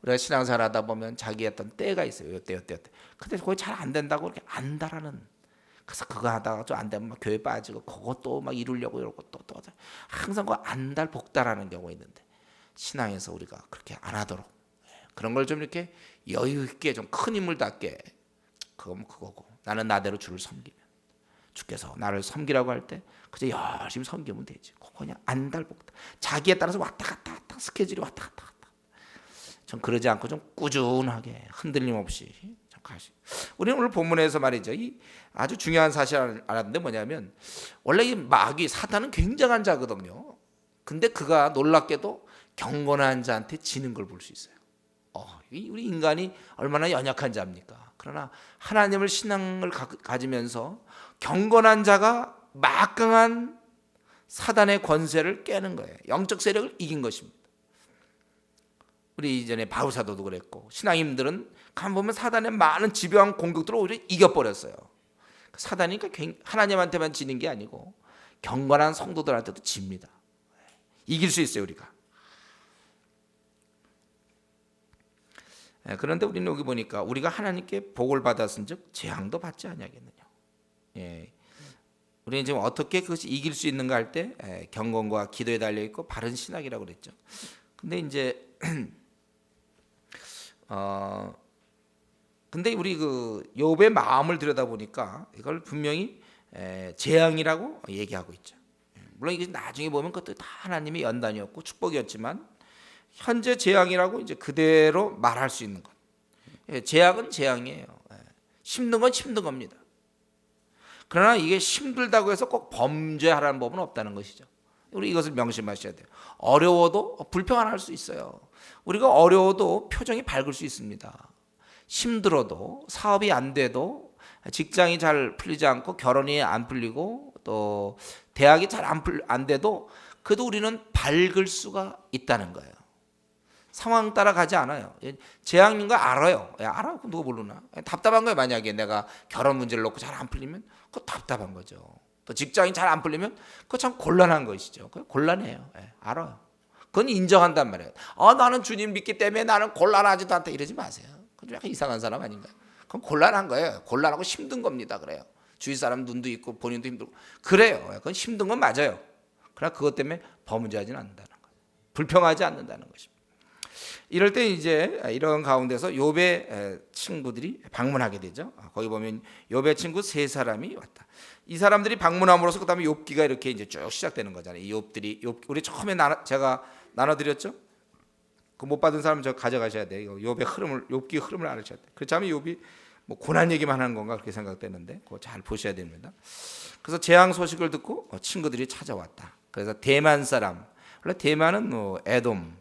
우리가 신앙생활 하다 보면 자기 어떤 때가 있어요. 요때. 근데 거기 잘 안 된다고 이렇게 안달하는. 그래서 그거 하다가 좀 안 되면 막 교회 빠지고 그것도 막 이루려고 이러고 또 항상 그 안달 복달하는 경우가 있는데 신앙에서 우리가 그렇게 안 하도록 그런 걸 좀 이렇게 여유 있게 좀 큰 힘을 닿게 그건 그거고 나는 나대로 주를 섬기면 주께서 나를 섬기라고 할 때 그저 열심히 섬기면 되지. 그냥 안달 복달 자기에 따라서 왔다 갔다 스케줄이 왔다 갔다 전 그러지 않고 좀 꾸준하게 흔들림 없이 좀 가시. 우리는 오늘 본문에서 말이죠. 이 아주 중요한 사실을 알았는데 뭐냐면 원래 이 마귀 사탄은 굉장한 자거든요. 근데 그가 놀랍게도 경건한 자한테 지는 걸 볼 수 있어요. 우리 인간이 얼마나 연약한 자입니까? 그러나 하나님을 신앙을 가지면서 경건한 자가 막강한 사단의 권세를 깨는 거예요. 영적 세력을 이긴 것입니다. 우리 이전에 바울 사도도 그랬고 신앙인들은 가만 보면 사단의 많은 집요한 공격들을 오히려 이겨버렸어요. 사단이 하나님한테만 지는 게 아니고 경건한 성도들한테도 집니다. 이길 수 있어요 우리가. 그런데 우리는 여기 보니까 우리가 하나님께 복을 받았은즉 재앙도 받지 아니하겠느냐. 우리는 지금 어떻게 그것이 이길 수 있는가 할 때 경건과 기도에 달려 있고 바른 신학이라고 그랬죠. 근데 이제 근데 우리 그 욥의 마음을 들여다 보니까 이걸 분명히 재앙이라고 얘기하고 있죠. 물론 이게 나중에 보면 그것도 다 하나님의 연단이었고 축복이었지만 현재 재앙이라고 이제 그대로 말할 수 있는 것. 재앙은 재앙이에요. 힘든 건 힘든 겁니다. 그러나 이게 힘들다고 해서 꼭 범죄하라는 법은 없다는 것이죠. 우리 이것을 명심하셔야 돼요. 어려워도 불평할 수 있어요. 우리가 어려워도 표정이 밝을 수 있습니다. 힘들어도 사업이 안 돼도 직장이 잘 풀리지 않고 결혼이 안 풀리고 또 대학이 잘 안 돼도 그래도 우리는 밝을 수가 있다는 거예요. 상황 따라 가지 않아요. 재앙인 거 알아요. 알아? 누가 모르나? 답답한 거예요. 만약에 내가 결혼 문제를 놓고 잘 안 풀리면 그거 답답한 거죠. 또 직장이 잘 안 풀리면 그거 참 곤란한 것이죠. 그거 곤란해요. 알아요. 그건 인정한단 말이에요. 나는 주님 믿기 때문에 나는 곤란하지도 않다 이러지 마세요. 그건 약간 이상한 사람 아닌가요? 그건 곤란한 거예요. 곤란하고 힘든 겁니다. 그래요. 주위 사람 눈도 있고 본인도 힘들고 그래요. 그건 힘든 건 맞아요. 그러나 그것 때문에 범죄하지는 않는다는 거예요. 불평하지 않는다는 것입니다. 이럴 때 이제 이런 가운데서 욥의 친구들이 방문하게 되죠. 거기 보면 욥의 친구 세 사람이 왔다. 이 사람들이 방문함으로써 그다음에 욥기가 이렇게 이제 쭉 시작되는 거잖아요. 이 욥들이 우리 처음에 제가 나눠드렸죠. 그 못 받은 사람 저 가져가셔야 돼요. 욥의 흐름을 욥기 흐름을 알으셔야 돼요. 그렇지 않으면 욥이 뭐 고난 얘기만 하는 건가 그렇게 생각되는데 그거 잘 보셔야 됩니다. 그래서 재앙 소식을 듣고 친구들이 찾아왔다. 그래서 대만 사람, 원래 대만은 에돔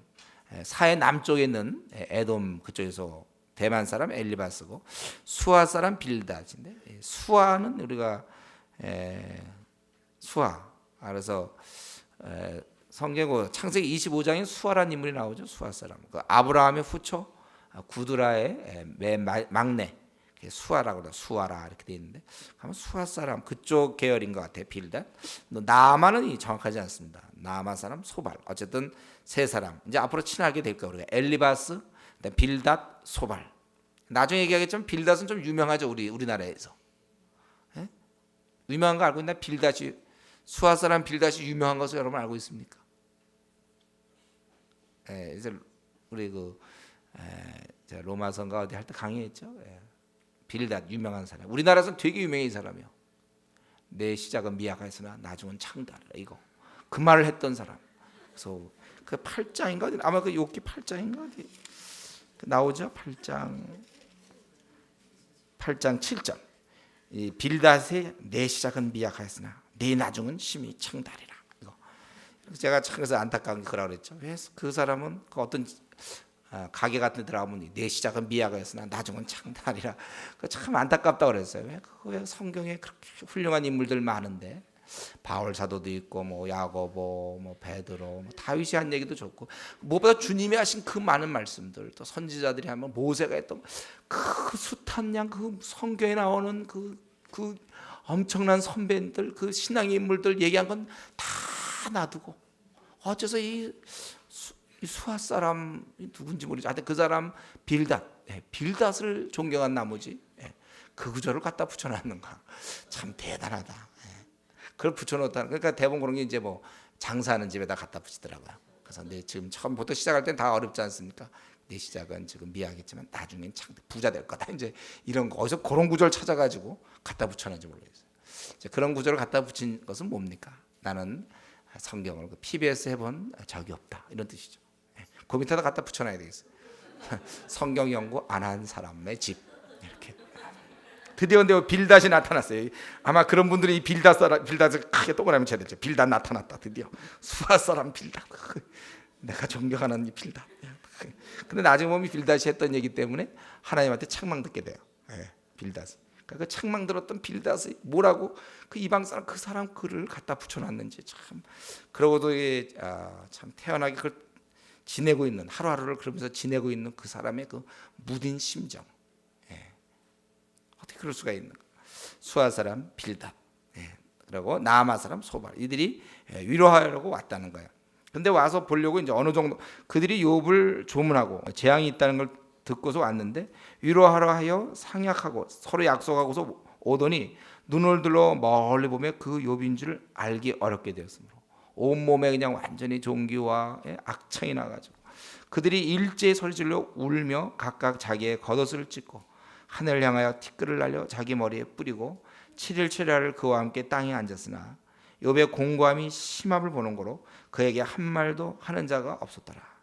사해 남쪽에 있는 에돔 그쪽에서 대만 사람 엘리바스고 수아 사람 빌닷인데 수아는 우리가 수아 그래서 성경 창세기 25장에 수아라는 인물이 나오죠. 수아 사람 그 아브라함의 후초 구드라의 맨 막내 수아라고 그래 수아라 이렇게 돼 있는데 가면 수아 사람 그쪽 계열인 것 같아요. 빌닷 나아만은 정확하지 않습니다. 나아만 사람 소발 어쨌든 세 사람 이제 앞으로 친하게 될 거예요. 우리가 엘리바스 빌닷 소발 나중에 얘기하겠지만 빌닷은 좀 유명하죠. 우리나라에서 유명한 거 알고 있나? 빌닷이 수아 사람 빌닷이 유명한 것을 여러분 알고 있습니까? 이제 우리 로마서인가 어디 할 때 강의했죠. 빌닷 유명한 사람. 우리나라에서는 되게 유명한 사람이요. 내 시작은 미약하였으나 나중은 창대하리라 이거. 그 말을 했던 사람. 그래서 그 8장인가 어디 아마 그 욥기 8장인가 어디 나오죠. 8장 7절. 이 빌닷의 내 시작은 미약하였으나 내 나중은 심히 창대하리라. 이거. 제가 그래서 안타까운 게 그러라 그랬죠. 왜 그 사람은 그 어떤 가게 같은 데 들어가면 내 시작은 미약하였으나 나중은 창대하리라. 참 안타깝다고 그랬어요. 왜 성경에 그렇게 훌륭한 인물들 많은데 바울 사도도 있고 뭐 야고보 뭐 베드로 뭐 다윗이 한 얘기도 좋고 무엇보다 주님이 하신 그 많은 말씀들 또 선지자들이 하면 모세가 했던 그 숱한 양 그 성경에 나오는 그 엄청난 선배들 그 신앙의 인물들 얘기한 건 다 놔두고 어째서 이 수아 사람 누군지 모르지. 하여튼 그 사람 빌닷을 존경한 나머지 그 구절을 갖다 붙여놨는가. 참 대단하다. 그걸 붙여놓다는 그러니까 대부분 그런 게 이제 뭐 장사하는 집에다 갖다 붙이더라고요. 그래서 지금 처음부터 시작할 땐 다 어렵지 않습니까? 내 시작은 지금 미약했지만 나중엔 부자 될 거다. 이제 이런 거 어디서 그런 구절 찾아가지고 갖다 붙여놨는지 모르겠어요. 이제 그런 구절을 갖다 붙인 것은 뭡니까? 나는 성경을 PBS 해본 적이 없다 이런 뜻이죠. 그 밑에다 갖다 붙여놔야 되겠어요. 성경 연구 안 한 사람의 집 이렇게. 드디어 근데 빌닷이 나타났어요. 아마 그런 분들이 이 빌닷을 크게 동그라미 쳐야 되죠. 빌닷 나타났다 드디어. 수아 사람 빌닷. 내가 존경하는 이 빌닷. 근데 나중에 보면 빌닷이 했던 얘기 때문에 하나님한테 책망 듣게 돼요. 빌닷이. 그러니까 그 책망 들었던 빌닷이 뭐라고 그 이방 사람 그 사람 글을 갖다 붙여놨는지 참. 그러고도 참 태연하게 그걸 지내고 있는 하루하루를 그러면서 지내고 있는 그 사람의 그 무딘 심정. 어떻게 그럴 수가 있는가? 수아 사람 빌닷, 그리고 나아마 사람 소발, 이들이 위로하려고 왔다는 거예요. 근데 와서 보려고 이제 어느 정도 그들이 욥을 조문하고 재앙이 있다는 걸 듣고서 왔는데 위로하러 하여 상약하고 서로 약속하고서 오더니 눈을 들어 멀리 보면 그 욥인 줄 알기 어렵게 되었으므로 온 몸에 그냥 완전히 종기와 악창이 나가지고 그들이 일제히 소리질러 울며 각각 자기의 겉옷을 찢고 하늘을 향하여 티끌을 날려 자기 머리에 뿌리고 7일 7야를 그와 함께 땅에 앉았으나 욥의 공고함이 심함을 보는 거로 그에게 한 말도 하는 자가 없었더라.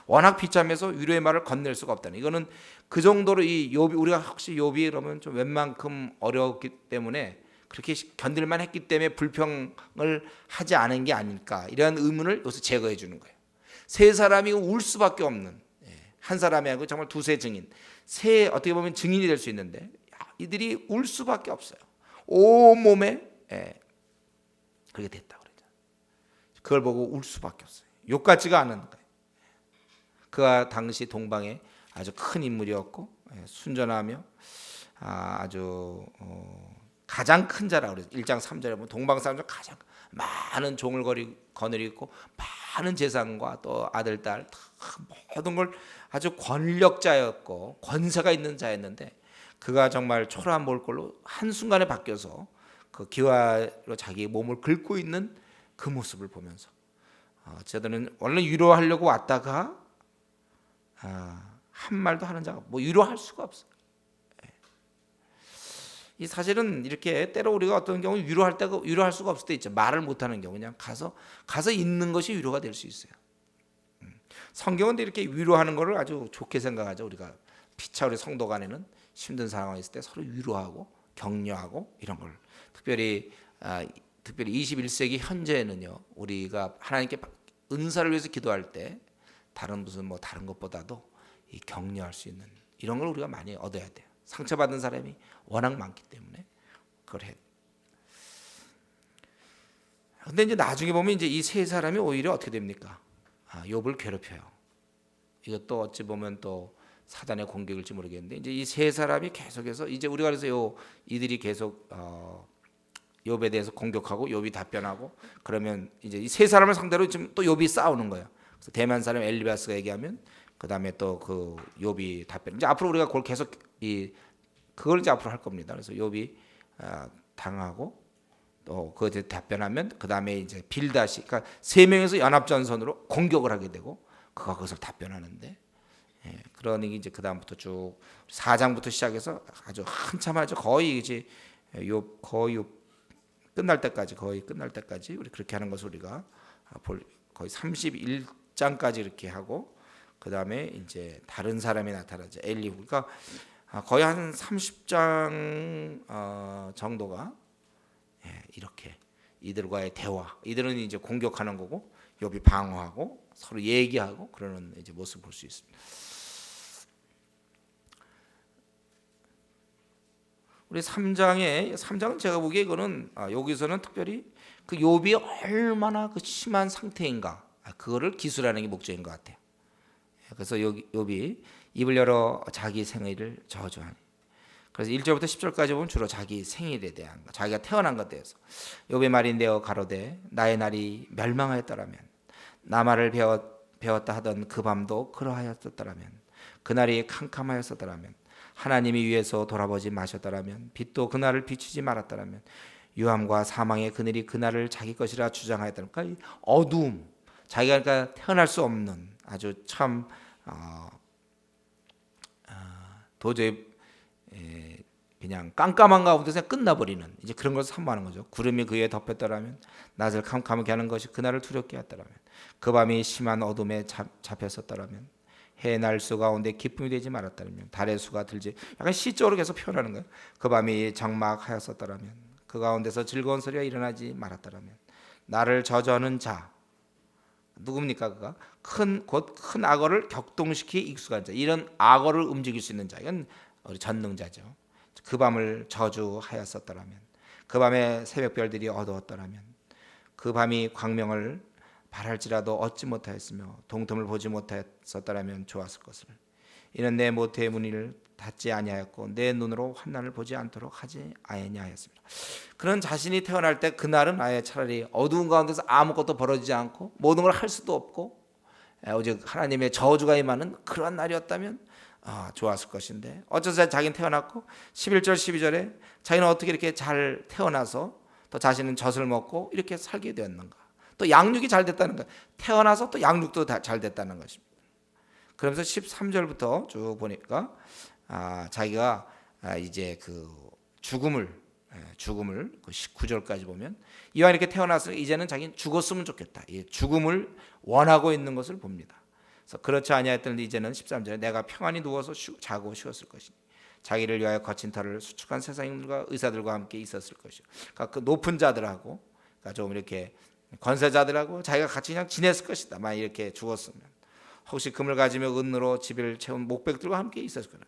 워낙 비참해서 위로의 말을 건넬 수가 없다는. 이거는 그 정도로 이 욥이, 우리가 혹시 욥이 그러면 좀 웬만큼 어려웠기 때문에 그렇게 견딜만 했기 때문에 불평을 하지 않은 게 아닐까, 이런 의문을 여기서 제거해 주는 거예요. 세 사람이 울 수밖에 없는, 한 사람이 아니고 정말 두세 증인, 세 어떻게 보면 증인이 될 수 있는데 이들이 울 수밖에 없어요. 온 몸에 그렇게 됐다 그러죠. 그걸 보고 울 수밖에 없어요. 욕 같지가 않은 거예요. 그가 당시 동방에 아주 큰 인물이었고 순전하며 아주 가장 큰 자라고 그래요. 1장 3절에 보면 동방 사람 중 가장 많은 종을 거느리고 많은 재산과 또 아들 딸 모든 걸 아주 권력자였고 권세가 있는 자였는데 그가 정말 초라한 몰골로 한순간에 바뀌어서 그 기와로 자기 몸을 긁고 있는 그 모습을 보면서 저들은 원래 위로하려고 왔다가 한 말도 하는 자가 뭐 위로할 수가 없어요. 이 사실은 이렇게 때로 우리가 어떤 경우 위로할 수가 없을 때 있죠. 말을 못하는 경우 그냥 가서 있는 것이 위로가 될 수 있어요. 성경은 이렇게 위로하는 것을 아주 좋게 생각하죠. 우리가 피차 우리 성도 간에는 힘든 상황이 있을 때 서로 위로하고 격려하고 이런 걸 특별히 21세기 현재는요, 우리가 하나님께 은사를 위해서 기도할 때 다른 것보다도 이 격려할 수 있는 이런 걸 우리가 많이 얻어야 돼요. 상처받은 사람이 워낙 많기 때문에 그걸 해. 근데 이제 나중에 보면 이제 이 세 사람이 오히려 어떻게 됩니까? 욥을 괴롭혀요. 이것도 어찌 보면 또 사단의 공격일지 모르겠는데 이제 이 세 사람이 계속해서 이제 우리가 그래서 이들이 계속 욥에 대해서 공격하고 욥이 답변하고 그러면 이제 이 세 사람을 상대로 지금 또 욥이 싸우는 거예요. 그래서 대만 사람 엘리바스가 얘기하면 그 다음에 또 그 욥이 답변. 이제 앞으로 우리가 그걸 계속 그걸 이제 앞으로 할 겁니다. 그래서 욥이 당하고 또 그에 답변하면 그 다음에 이제 빌닷이, 그러니까 세 명에서 연합 전선으로 공격을 하게 되고 그가 그것을 답변하는데, 그러니 이제 그 다음부터 쭉 4장부터 시작해서 아주 한참 하죠. 거의 이제 욥 끝날 때까지 우리 그렇게 하는 것을 우리가 거의 31장까지 이렇게 하고 그 다음에 이제 다른 사람이 나타나죠. 엘리후. 그러니까 거의 한 30장 정도가 이렇게 이들과의 대화. 이들은 이제 공격하는 거고 욥이 방어하고 서로 얘기하고 그러는 이제 모습을 볼 수 있습니다. 우리 3장은 제가 보기에 이거는 여기서는 특별히 그 욥이 얼마나 그 심한 상태인가 그거를 기술하는 게 목적인 것 같아요. 그래서 욥이 입을 열어 자기 생일을 저주하니. 그래서 1절부터 10절까지 보면 주로 자기 생일에 대한 것, 자기가 태어난 것에 대해서 욥의 말인데요 가로되 나의 날이 멸망하였더라면 나 말을 배웠다 하던 그 밤도 그러하였었더라면 그날이 캄캄하였었더라면 하나님이 위에서 돌아보지 마셨더라면 빛도 그날을 비추지 말았더라면 유암과 사망의 그늘이 그날을 자기 것이라 주장하였더라면. 그러니까 어두움, 자기가 그러니까 태어날 수 없는 아주 참 도저히 그냥 깜깜한 가운데서 끝나버리는 이제 그런 것을 사모하는 거죠. 구름이 그 위에 덮였더라면 낮을 캄캄하게 하는 것이 그날을 두렵게 했더라면 그 밤이 심한 어둠에 잡혔었더라면 해 날 수 가운데 기쁨이 되지 말았더라면 달의 수가 들지. 약간 시적으로 계속 표현하는 거예요. 그 밤이 적막하였었더라면 그 가운데서 즐거운 소리가 일어나지 말았더라면 나를 저주하는 자 누굽니까? 그가 곧 큰 악어를 격동시키 익숙한 자, 이런 악어를 움직일 수 있는 자, 이건 우리 전능자죠. 그 밤을 저주하였었더라면, 그 밤에 새벽별들이 어두웠더라면, 그 밤이 광명을 발할지라도 얻지 못하였으며 동틈을 보지 못하였었더라면 좋았을 것을. 이는 내 모태의 문을 닫지 아니하였고 내 눈으로 환난을 보지 않도록 하지 아니하였습니다. 그는 자신이 태어날 때 그날은 아예 차라리 어두운 가운데서 아무것도 벌어지지 않고 모든 걸 할 수도 없고 오직 하나님의 저주가 임하는 그런 날이었다면 좋았을 것인데, 어쩌서 자기는 태어났고 11절 12절에 자기는 어떻게 이렇게 잘 태어나서 또 자신은 젖을 먹고 이렇게 살게 되었는가. 또 양육이 잘 됐다는 거예요. 태어나서 또 양육도 잘 됐다는 것입니다. 그러면서 13절부터 쭉 보니까 자기가 이제 그 죽음을 그 19절까지 보면 이왕 이렇게 태어나서 이제는 자기는 죽었으면 좋겠다. 죽음을 원하고 있는 것을 봅니다. 그래서 그렇지 아니하였더니 이제는 13절에 내가 평안히 누워서 자고 쉬었을 것이니 자기를 위하여 거친 터를 수축한 세상인들과 의사들과 함께 있었을 것이요. 그러니까 그 높은 자들하고, 그러니까 좀 이렇게 권세자들하고 자기가 같이 그냥 지냈을 것이다. 만약 이렇게 죽었으면 혹시 금을 가지며 은으로 집을 채운 목백들과 함께 있었을 거라.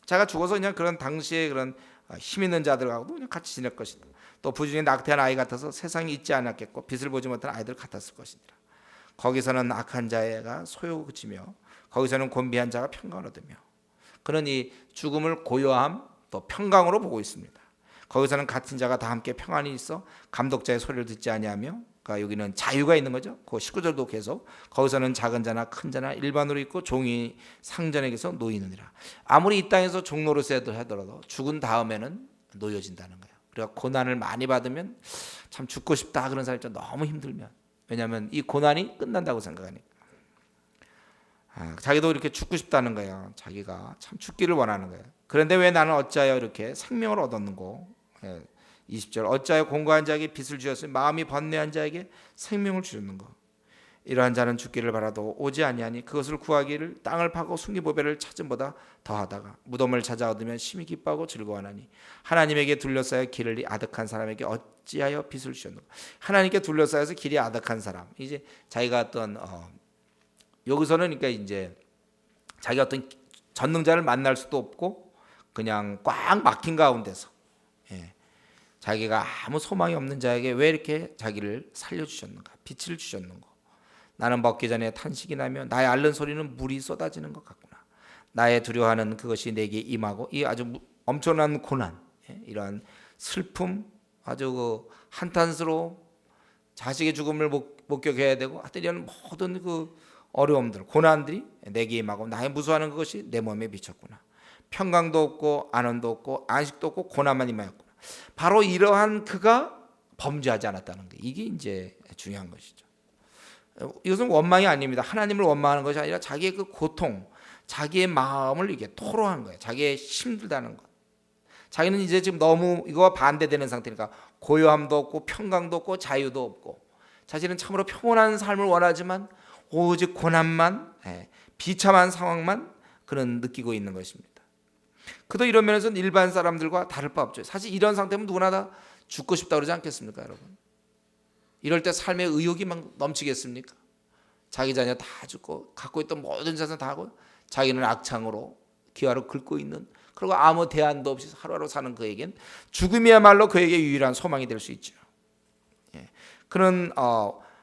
자기가 죽어서 그냥 그런 당시에 그런 힘 있는 자들하고도 그냥 같이 지낼 것이다. 또 부중에 낙태한 아이 같아서 세상에 있지 않았겠고 빛을 보지 못한 아이들 같았을 것이니라. 거기서는 악한 자가 소요 그치며 거기서는 곤비한 자가 평강을 얻으며. 그는 이 죽음을 고요함 또 평강으로 보고 있습니다. 거기서는 같은 자가 다 함께 평안히 있어 감독자의 소리를 듣지 아니하며, 그러니까 여기는 자유가 있는 거죠. 그 19절도 계속 거기서는 작은 자나 큰 자나 일반으로 있고 종이 상전에게서 놓이느니라. 아무리 이 땅에서 종노릇을 하더라도 죽은 다음에는 놓여진다는 거예요. 그러니까 고난을 많이 받으면 참 죽고 싶다 그런 사람이 너무 힘들면, 왜냐하면 이 고난이 끝난다고 생각하니까 자기도 이렇게 죽고 싶다는 거예요. 자기가 참 죽기를 원하는 거예요. 그런데 왜 나는 어찌하여 이렇게 생명을 얻었는고. 20절 어찌하여 공고한 자에게 빛을 주셨으니 마음이 번뇌한 자에게 생명을 주셨는고. 이러한 자는 죽기를 바라도 오지 아니하니 그것을 구하기를 땅을 파고 숨기보배를 찾음보다 더하다가 무덤을 찾아 얻으면 심히 기뻐하고 즐거워하나니 하나님에게 둘러싸여 길이 아득한 사람에게 어찌하여 빛을 주셨는가. 하나님께 둘러싸여서 길이 아득한 사람, 이제 자기가 어떤 여기서는 그러니까 이제 자기가 어떤 전능자를 만날 수도 없고 그냥 꽉 막힌 가운데서 자기가 아무 소망이 없는 자에게 왜 이렇게 자기를 살려주셨는가, 빛을 주셨는가. 나는 먹기 전에 탄식이 나며 나의 앓는 소리는 물이 쏟아지는 것 같구나. 나의 두려워하는 그것이 내게 임하고 이 아주 엄청난 고난, 이러한 슬픔, 아주 그 한탄스러움, 자식의 죽음을 목격해야 되고 하여튼 이런 모든 그 어려움들, 고난들이 내게 임하고 나의 무수하는 그것이 내 몸에 미쳤구나. 평강도 없고 안원도 없고 안식도 없고 고난만 임하였구나. 바로 이러한 그가 범죄하지 않았다는 게 이게 이제 중요한 것이죠. 이것은 원망이 아닙니다. 하나님을 원망하는 것이 아니라 자기의 그 고통, 자기의 마음을 이게 토로한 거예요. 자기의 힘들다는 것. 자기는 이제 지금 너무 이거와 반대되는 상태니까 고요함도 없고 평강도 없고 자유도 없고 자신은 참으로 평온한 삶을 원하지만 오직 고난만, 비참한 상황만 그는 느끼고 있는 것입니다. 그도 이런 면에서는 일반 사람들과 다를 바 없죠. 사실 이런 상태면 누구나 다 죽고 싶다 그러지 않겠습니까, 여러분? 이럴 때 삶의 의욕이 막 넘치겠습니까? 자기 자녀 다 죽고 갖고 있던 모든 자산 다 하고 자기는 악창으로 기와로 긁고 있는, 그리고 아무 대안도 없이 하루하루 사는 그에겐 죽음이야말로 그에게 유일한 소망이 될 수 있죠. 그는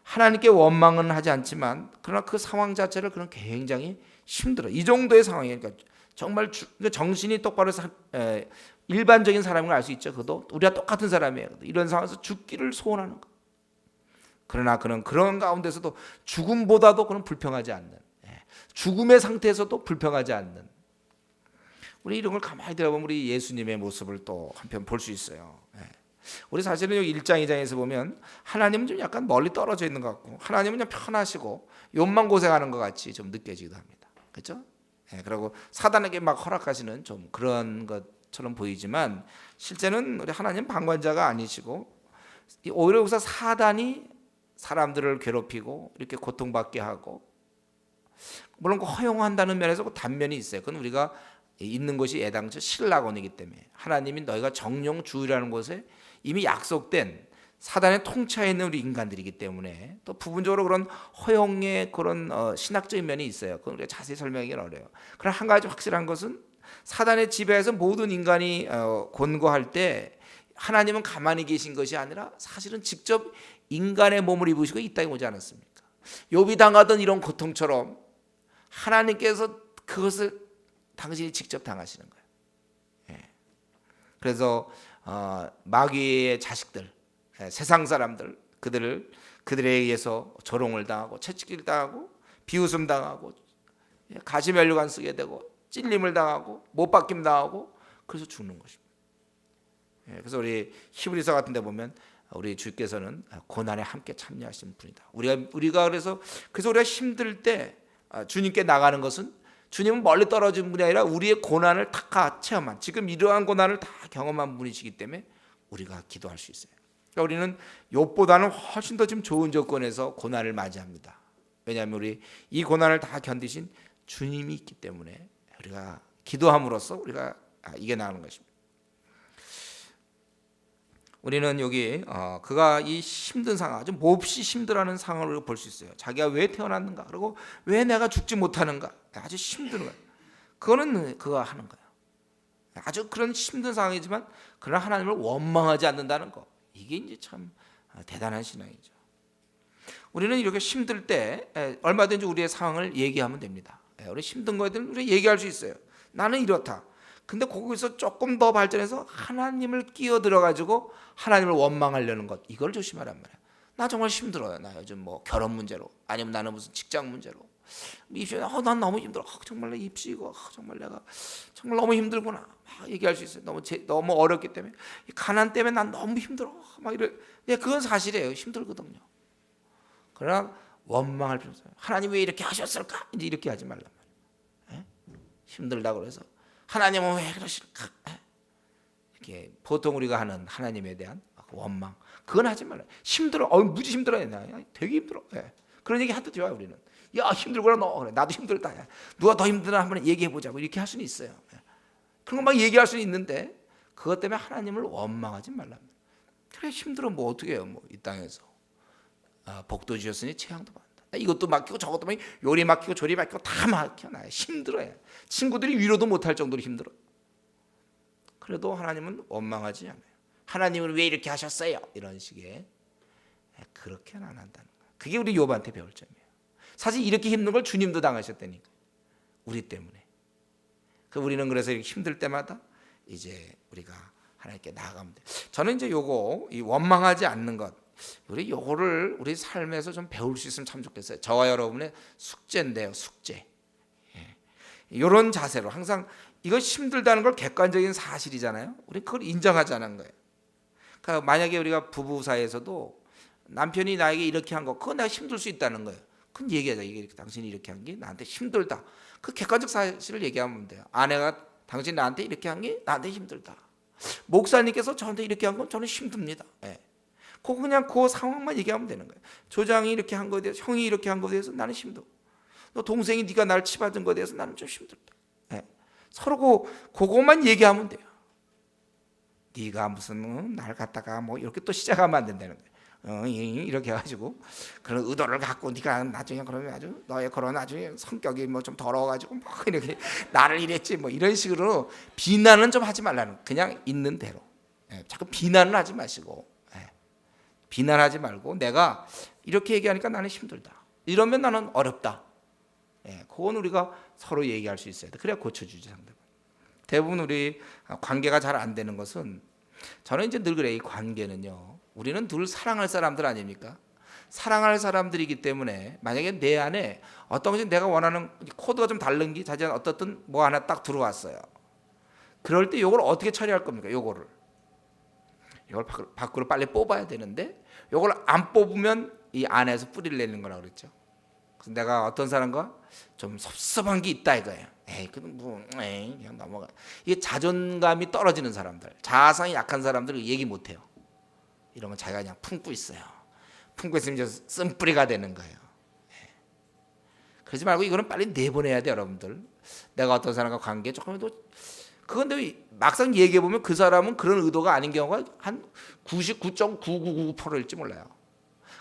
하나님께 원망은 하지 않지만 그러나 그 상황 자체를 그는 굉장히 힘들어. 이 정도의 상황이니까 정말 정신이 똑바로 일반적인 사람을 알 수 있죠. 그도 우리가 똑같은 사람이에요. 이런 상황에서 죽기를 소원하는 거. 그러나 그는 그런 가운데서도 죽음보다도 그는 불평하지 않는, 죽음의 상태에서도 불평하지 않는, 우리 이런 걸 가만히 들어보면 우리 예수님의 모습을 또 한편 볼 수 있어요. 우리 사실은 여기 1장 2장에서 보면 하나님은 좀 약간 멀리 떨어져 있는 것 같고 하나님은 그냥 편하시고 욕만 고생하는 것 같이 좀 느껴지기도 합니다. 그렇죠? 그리고 사단에게 막 허락하시는 좀 그런 것처럼 보이지만 실제는 우리 하나님 방관자가 아니시고 오히려 여기서 사단이 사람들을 괴롭히고 이렇게 고통받게 하고, 물론 허용한다는 면에서 그 단면이 있어요. 그건 우리가 있는 것이 애당초 신라곤이기 때문에 하나님이 너희가 정령 주의라는 곳에 이미 약속된 사단의 통치하에 있는 우리 인간들이기 때문에 또 부분적으로 그런 허용의 그런 신학적인 면이 있어요. 그건 우리가 자세히 설명하기는 어려워요. 그러나 한 가지 확실한 것은 사단의 지배에서 모든 인간이 곤고할 때 하나님은 가만히 계신 것이 아니라 사실은 직접 인간의 몸을 입으시고 이 땅에 오지 않았습니까? 욥이 당하던 이런 고통처럼 하나님께서 그것을 당신이 직접 당하시는 거예요. 예. 그래서 마귀의 자식들, 세상 사람들, 그들에 의해서 조롱을 당하고 채찍질 당하고 비웃음 당하고 가시면류관 쓰게 되고 찔림을 당하고 못 박힘 당하고 그래서 죽는 것입니다. 그래서 우리 히브리서 같은 데 보면 우리 주께서는 고난에 함께 참여하신 분이다. 우리가 그래서 우리가 힘들 때 주님께 나가는 것은 주님은 멀리 떨어진 분이 아니라 우리의 고난을 다 체험한, 지금 이러한 고난을 다 경험한 분이시기 때문에 우리가 기도할 수 있어요. 그러니까 우리는 욥보다는 훨씬 더 지금 좋은 조건에서 고난을 맞이합니다. 왜냐하면 우리 이 고난을 다 견디신 주님이 있기 때문에 우리가 기도함으로써 우리가 이겨나가는 것입니다. 우리는 여기 그가 이 힘든 상황, 아주 몹시 힘들어하는 상황을 볼 수 있어요. 자기가 왜 태어났는가, 그리고 왜 내가 죽지 못하는가, 아주 힘든 거예요. 그거는 그가 하는 거예요. 아주 그런 힘든 상황이지만 그러나 하나님을 원망하지 않는다는 거, 이게 이제 참 대단한 신앙이죠. 우리는 이렇게 힘들 때 얼마든지 우리의 상황을 얘기하면 됩니다. 우리 힘든 거에 대해서 우리 얘기할 수 있어요. 나는 이렇다. 근데 거기서 조금 더 발전해서 하나님을 끼어들어 가지고 하나님을 원망하려는 것, 이걸 조심하란 말이야. 나 정말 힘들어요. 나 요즘 뭐 결혼 문제로, 아니면 나는 무슨 직장 문제로, 입시, 난 너무 힘들어. 정말 내 입시고, 정말 내가 정말 너무 힘들구나. 막 얘기할 수 있어요. 너무 어렵기 때문에, 가난 때문에 난 너무 힘들어. 막 이래. 그건 사실이에요. 힘들거든요. 그러나 원망할 필요 없어요. 하나님 왜 이렇게 하셨을까? 이제 이렇게 하지 말란 말이에요. 힘들다고 그래서 하나님은 왜 그러실까? 이렇게 보통 우리가 하는 하나님에 대한 원망, 그건 하지 말라. 힘들어, 무지 힘들어요. 되게 힘들어. 그런 얘기 하도 좋아요. 우리는 야 힘들구나 너. 그래, 나도 힘들다. 누가 더 힘드나 한번 얘기해 보자고 이렇게 할 수는 있어요. 그런 거 막 얘기할 수는 있는데 그것 때문에 하나님을 원망하지 말라. 그래 힘들어 뭐 어떻게 해요? 뭐 이 땅에서 복도 주셨으니 재앙도 받는다. 이것도 맡기고 저것도 맡기고 요리 맡기고 조리 맡기고 다 맡겨. 나 힘들어요. 친구들이 위로도 못할 정도로 힘들어. 그래도 하나님은 원망하지 않아요. 하나님은 왜 이렇게 하셨어요? 이런 식의, 그렇게는 안 한다는 거예요. 그게 우리 욥한테 배울 점이에요. 사실 이렇게 힘든 걸 주님도 당하셨다니까, 우리 때문에. 우리는 그래서 이렇게 힘들 때마다 이제 우리가 하나님께 나아가면 돼. 저는 이제 이 원망하지 않는 것, 요거를 우리 삶에서 좀 배울 수 있으면 참 좋겠어요. 저와 여러분의 숙제인데요, 숙제. 이런 자세로 항상, 이거 힘들다는 걸 객관적인 사실이잖아요. 우리 그걸 인정하자는 거예요. 그러니까 만약에 우리가 부부 사이에서도 남편이 나에게 이렇게 한 거, 그건 내가 힘들 수 있다는 거예요. 그건 얘기하자. 이게 당신이 이렇게 한 게 나한테 힘들다. 그 객관적 사실을 얘기하면 돼요. 아내가 당신 나한테 이렇게 한 게 나한테 힘들다. 목사님께서 저한테 이렇게 한 건 저는 힘듭니다. 그냥 그 상황만 얘기하면 되는 거예요. 조장이 이렇게 한 거에 대해서, 형이 이렇게 한 거에 대해서 나는 힘들어. 너 동생이 네가 날 치받은 거에 대해서 나는 좀 힘들다. 서로 그것만 얘기하면 돼요. 네가 무슨 날 갖다가 뭐 이렇게 또 시작하면 안 된다는 거예요. 이렇게 해가지고 그런 의도를 갖고 네가 나중에 그러면 아주 너의 그런 나중에 성격이 뭐 좀 더러워가지고 뭐 이렇게 나를 이랬지 뭐 이런 식으로 비난은 좀 하지 말라는, 그냥 있는 대로. 자꾸 비난은 하지 마시고, 비난하지 말고 내가 이렇게 얘기하니까 나는 힘들다. 이러면 나는 어렵다. 그건 우리가 서로 얘기할 수 있어야 돼. 그래야 고쳐주지 상대방. 대부분 우리 관계가 잘 안 되는 것은, 저는 이제 늘 그래, 이 관계는요, 우리는 둘 사랑할 사람들 아닙니까? 사랑할 사람들이기 때문에 만약에 내 안에 어떤 것이 내가 원하는 코드가 좀 다른 게 자칫 어떻든 뭐 하나 딱 들어왔어요. 그럴 때 이걸 어떻게 처리할 겁니까? 이걸 밖으로 빨리 뽑아야 되는데 이걸 안 뽑으면 이 안에서 뿌리를 내는 거라고 그랬죠. 그래서 내가 어떤 사람과 좀 섭섭한 게 있다 이거예요. 그냥 넘어가. 이게 자존감이 떨어지는 사람들, 자아상이 약한 사람들은 얘기 못 해요. 이런 건 자기가 그냥 품고 있어요. 품고 있으면 이제 쓴뿌리가 되는 거예요. 그러지 말고 이거는 빨리 내보내야 돼요, 여러분들. 내가 어떤 사람과 관계 조금도, 그런데 막상 얘기해 보면 그 사람은 그런 의도가 아닌 경우가 한 99.9999%일지 몰라요.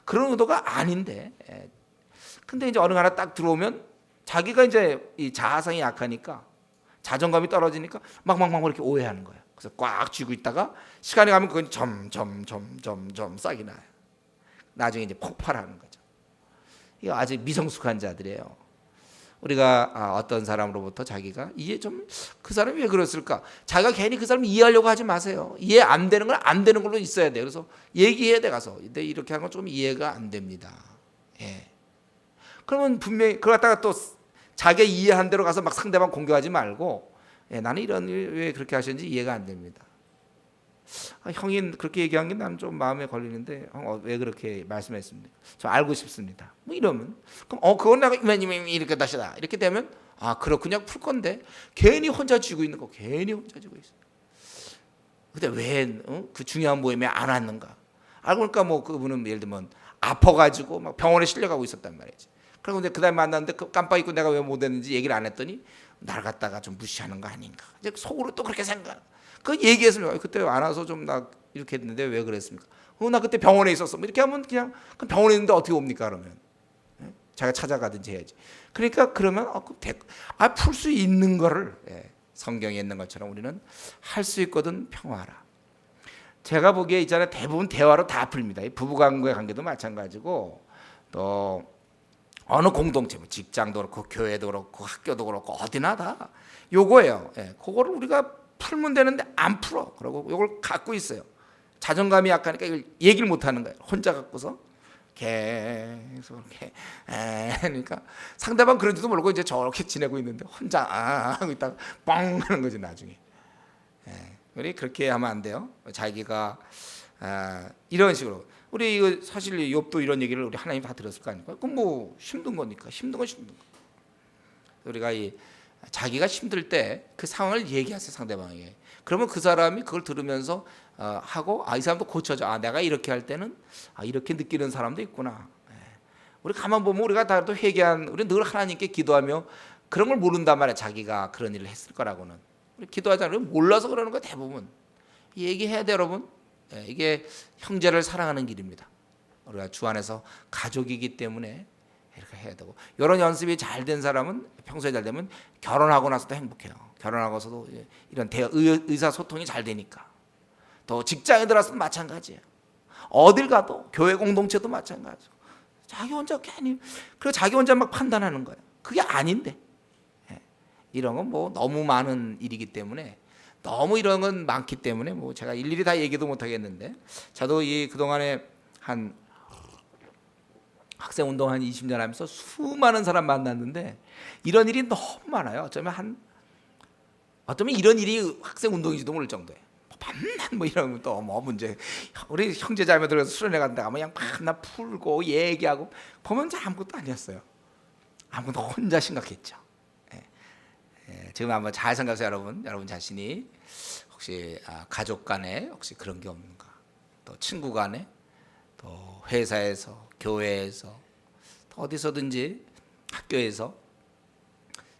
그런 의도가 아닌데, 근데 이제 어느 하나 딱 들어오면 자기가 이제 이 자아상이 약하니까 자존감이 떨어지니까 막 이렇게 오해하는 거예요. 그래서 꽉 쥐고 있다가 시간이 가면 그건 점점 싹이 나요. 나중에 이제 폭발하는 거죠. 이거 아직 미성숙한 자들이에요. 우리가 어떤 사람으로부터 자기가 이해 좀 그 사람이 왜 그랬을까? 자기가 괜히 그 사람을 이해하려고 하지 마세요. 이해 안 되는 건 안 되는 걸로 있어야 돼요. 그래서 얘기해야 돼 가서. 근데 이렇게 하는 건 좀 이해가 안 됩니다. 예. 그러면 분명히 그걸 갖다가 또 자기가 이해한 대로 가서 막 상대방 공격하지 말고 나는 이런 일 왜 그렇게 하셨는지 이해가 안 됩니다. 형이 그렇게 얘기한 게 나는 좀 마음에 걸리는데 왜 그렇게 말씀했습니까? 저 알고 싶습니다. 뭐 이러면 그럼 그건 내가 이렇게 다시다 이렇게 되면 그렇군요 풀 건데 괜히 혼자 쥐고 있는 거 괜히 혼자 쥐고 있어. 근데 왜 그 중요한 모임에 안 왔는가? 알고 보니까 뭐 그분은 예를 들면 아파가지고 막 병원에 실려가고 있었단 말이지. 그리고 이제 그다음에 만났는데 깜빡 잊고 내가 왜 못 했는지 얘기를 안 했더니 날 갖다가 좀 무시하는 거 아닌가. 이제 속으로 또 그렇게 생각. 그 얘기했으면 그때 안 와서 좀 나 이렇게 했는데 왜 그랬습니까? 나 그때 병원에 있었어. 뭐 이렇게 하면 그냥 병원에 있는데 어떻게 옵니까 그러면? 자기가 찾아가든지 해야지. 그러니까 그러면 풀 수 있는 거를 성경에 있는 것처럼 우리는 할 수 있거든 평화라. 제가 보기에 있잖아요. 대부분 대화로 다 풀립니다. 부부간의 관계도 마찬가지고 또 어느 공동체, 직장도 그렇고 교회도 그렇고 학교도 그렇고 어디나 다 요거예요. 그거를 우리가 풀면 되는데 안 풀어. 그리고 요걸 갖고 있어요. 자존감이 약하니까 이걸 얘기를 못 하는 거예요. 혼자 갖고서 계속 이렇게 그러니까 상대방 그런지도 모르고 이제 저렇게 지내고 있는데 혼자 하고 있다가 뻥 하는 거지 나중에. 우리 그렇게 하면 안 돼요. 자기가 이런 식으로 우리 이거 사실 욥도 이런 얘기를 우리 하나님 다 들었을 거 아닙니까? 그럼 뭐 힘든 거니까 힘든 거. 우리가 자기가 힘들 때 그 상황을 얘기하세요 상대방에게. 그러면 그 사람이 그걸 들으면서 하고 이 사람도 고쳐져. 내가 이렇게 할 때는 이렇게 느끼는 사람도 있구나. 우리 가만 보면 우리가 다 또 회개한 우리 늘 하나님께 기도하며 그런 걸 모른단 말이야. 자기가 그런 일을 했을 거라고는. 우리 기도하잖아요. 몰라서 그러는 거 대부분. 얘기해야 돼 여러분. 이게 형제를 사랑하는 길입니다. 우리가 주 안에서 가족이기 때문에 이렇게 해야 되고 이런 연습이 잘 된 사람은 평소에 잘 되면 결혼하고 나서도 행복해요. 결혼하고서도 이런 의사소통이 잘 되니까. 또 직장에 들어서도 마찬가지예요. 어딜 가도 교회 공동체도 마찬가지고 자기 혼자 괜히 그리고 자기 혼자 막 판단하는 거예요. 그게 아닌데 이런 건 뭐 너무 많은 일이기 때문에 너무 이런 건 많기 때문에 뭐 제가 일일이 다 얘기도 못 하겠는데 저도 그동안에 한 학생 운동 한 20년 하면서 수많은 사람 만났는데 이런 일이 너무 많아요. 어쩌면 이런 일이 학생 운동인지도 모를 정도예요. 밤낮 뭐 이러면 또 뭐 문제. 우리 형제자매들 수련회 간다 가면 그냥 밤낮 풀고 얘기하고 보면 아무것도 아니었어요. 아무것도 혼자 심각했죠. 지금 한번 잘 생각하세요, 여러분 자신이 혹시 가족 간에 혹시 그런 게 없는가? 또 친구 간에, 또 회사에서, 교회에서, 또 어디서든지 학교에서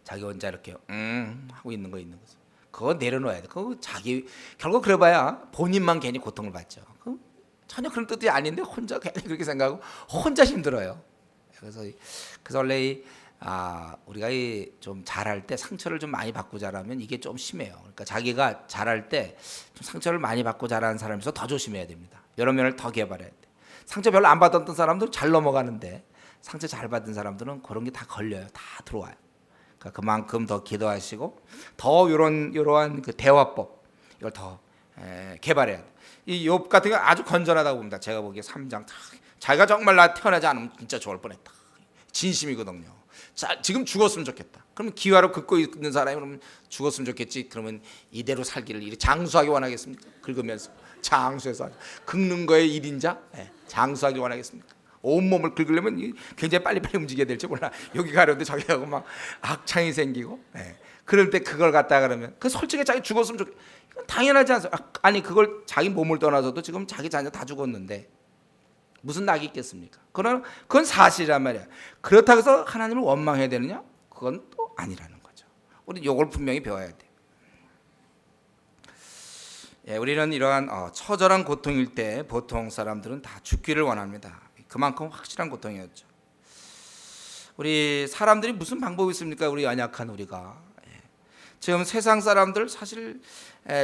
자기 혼자 이렇게 하고 있는 거죠. 그거 내려놓아야 돼. 그거 결국 그래봐야 본인만 괜히 고통을 받죠. 전혀 그런 뜻이 아닌데 혼자 괜히 그렇게 생각하고 혼자 힘들어요. 그래서 원래 우리가 좀 잘할 때 상처를 좀 많이 받고 자라면 이게 좀 심해요. 그러니까 자기가 잘할 때 좀 상처를 많이 받고 자라는 사람에서 더 조심해야 됩니다. 여러 면을 더 개발해야 돼. 상처 별로 안 받았던 사람들은 잘 넘어가는데 상처 잘 받은 사람들은 그런 게 다 걸려요. 다 들어와요. 그러니까 그만큼 더 기도하시고 더 이러한 그 대화법 이걸 더 개발해야 돼. 이 욥 같은 거 아주 건전하다고 봅니다. 제가 보기에 3장 자기가 정말 나 태어나지 않으면 진짜 좋을 뻔했다. 진심이거든요. 지금 죽었으면 좋겠다. 그러면 기와로 긁고 있는 사람이 그러면 죽었으면 좋겠지. 그러면 이대로 살기를 이렇게 장수하기 원하겠습니까? 긁으면서 장수해서 긁는 거에 1인자 장수하기 원하겠습니까? 온몸을 긁으려면 굉장히 빨리빨리 움직여야 될지 몰라. 여기 가려는데 저기 하고 막 악창이 생기고 그럴 때 그걸 갖다 그러면 솔직히 자기 죽었으면 좋겠다. 당연하지 않습니까? 아니 그걸 자기 몸을 떠나서도 지금 자기 자녀 다 죽었는데 무슨 낙이 있겠습니까? 그건 사실이란 말이야. 그렇다고 해서 하나님을 원망해야 되느냐? 그건 또 아니라는 거죠. 우리 이걸 분명히 배워야 돼. 우리는 이러한 처절한 고통일 때 보통 사람들은 다 죽기를 원합니다. 그만큼 확실한 고통이었죠. 우리 사람들이 무슨 방법이 있습니까? 우리 연약한 우리가 지금 세상 사람들 사실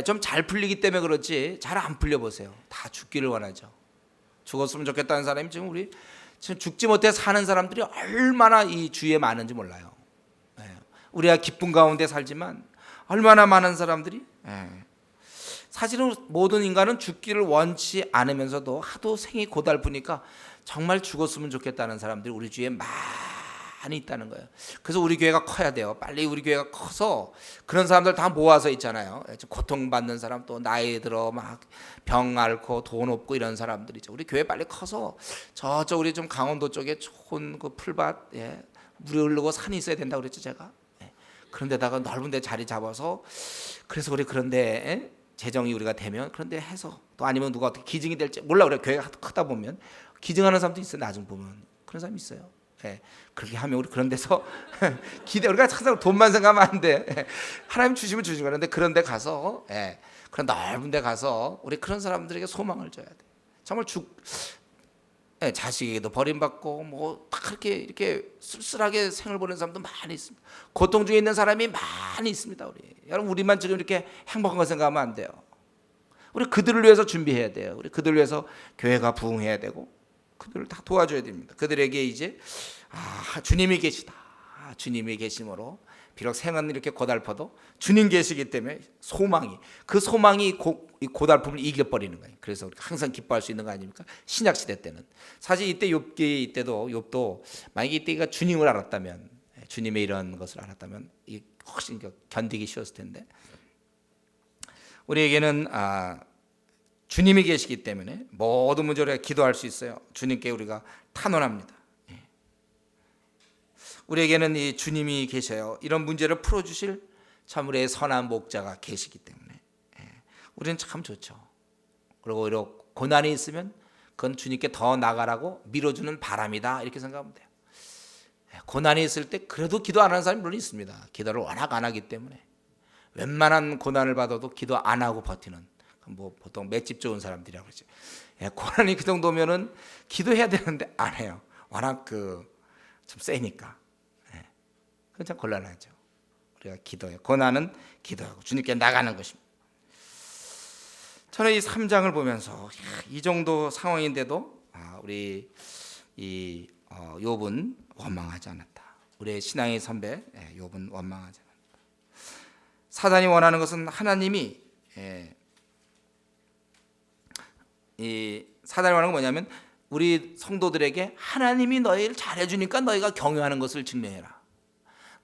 좀 잘 풀리기 때문에 그렇지 잘 안 풀려 보세요. 다 죽기를 원하죠. 죽었으면 좋겠다는 사람이 지금 죽지 못해 사는 사람들이 얼마나 이 주위에 많은지 몰라요. 우리가 기쁨 가운데 살지만 얼마나 많은 사람들이 사실은 모든 인간은 죽기를 원치 않으면서도 하도 생이 고달프니까 정말 죽었으면 좋겠다는 사람들이 우리 주위에 많이 있다는 거예요. 그래서 우리 교회가 커야 돼요. 빨리 우리 교회가 커서 그런 사람들 다 모아서 있잖아요. 고통받는 사람, 또 나이 들어 막 병 앓고 돈 없고 이런 사람들이죠. 우리 교회 빨리 커서 저쪽 우리 좀 강원도 쪽에 좋은 그 풀밭, 물이 흐르고 산이 있어야 된다고 그랬죠 제가. 그런데다가 넓은 데 자리 잡아서, 그래서 우리 그런데 재정이 우리가 되면 그런데 해서, 또 아니면 누가 어떻게 기증이 될지 몰라. 그래 교회가 크다 보면 기증하는 사람도 있어요. 나중 보면 그런 사람이 있어요. 그렇게 하면 우리 그런 데서 우리가 항상 돈만 생각하면 안 돼. 하나님 주시면 주신 거는데 그런 데 가서, 그런 넓은 데 가서 우리 그런 사람들에게 소망을 줘야 돼. 정말 자식에게도 버림받고 뭐 그렇게 이렇게 쓸쓸하게 생을 보낸 사람도 많이 있습니다. 고통 중에 있는 사람이 많이 있습니다. 여러분, 우리만 지금 이렇게 행복한 거 생각하면 안 돼요. 우리 그들을 위해서 준비해야 돼요. 우리 그들을 위해서 교회가 부흥해야 되고 그들을 다 도와줘야 됩니다. 그들에게 이제 주님이 계시다. 주님이 계심으로 비록 생은 이렇게 고달퍼도 주님 계시기 때문에 그 소망이 이 고달픔을 이겨버리는 거예요. 그래서 우리가 항상 기뻐할 수 있는 거 아닙니까? 신약 시대 때는 사실 이때 욥도 만약에 이때가 주님을 알았다면, 주님의 이런 것을 알았다면 훨씬 견디기 쉬웠을 텐데, 우리에게는 주님이 계시기 때문에 모든 문제로 기도할 수 있어요. 주님께 우리가 탄원합니다. 우리에게는 이 주님이 계셔요. 이런 문제를 풀어주실 참 우리의 선한 목자가 계시기 때문에 우리는 참 좋죠. 그리고 오히려 고난이 있으면 그건 주님께 더 나가라고 밀어주는 바람이다, 이렇게 생각하면 돼요. 고난이 있을 때 그래도 기도 안 하는 사람이 물론 있습니다. 기도를 워낙 안 하기 때문에 웬만한 고난을 받아도 기도 안 하고 버티는, 뭐 보통 맷집 좋은 사람들이라고 그러죠. 고난이 그 정도면은 기도해야 되는데 안 해요. 워낙 좀 세니까. 그건 참 곤란하죠. 우리가 기도해요. 고난은 기도하고 주님께 나가는 것입니다. 저는 이 3장을 보면서 이 정도 상황인데도 우리 이 욥은 원망하지 않았다. 우리의 신앙의 선배 욥은 원망하지 않았다. 사단이 원하는 것은 하나님이 사단이 원하는 건 뭐냐면 우리 성도들에게 하나님이 너희를 잘해주니까 너희가 경유하는 것을 증명해라.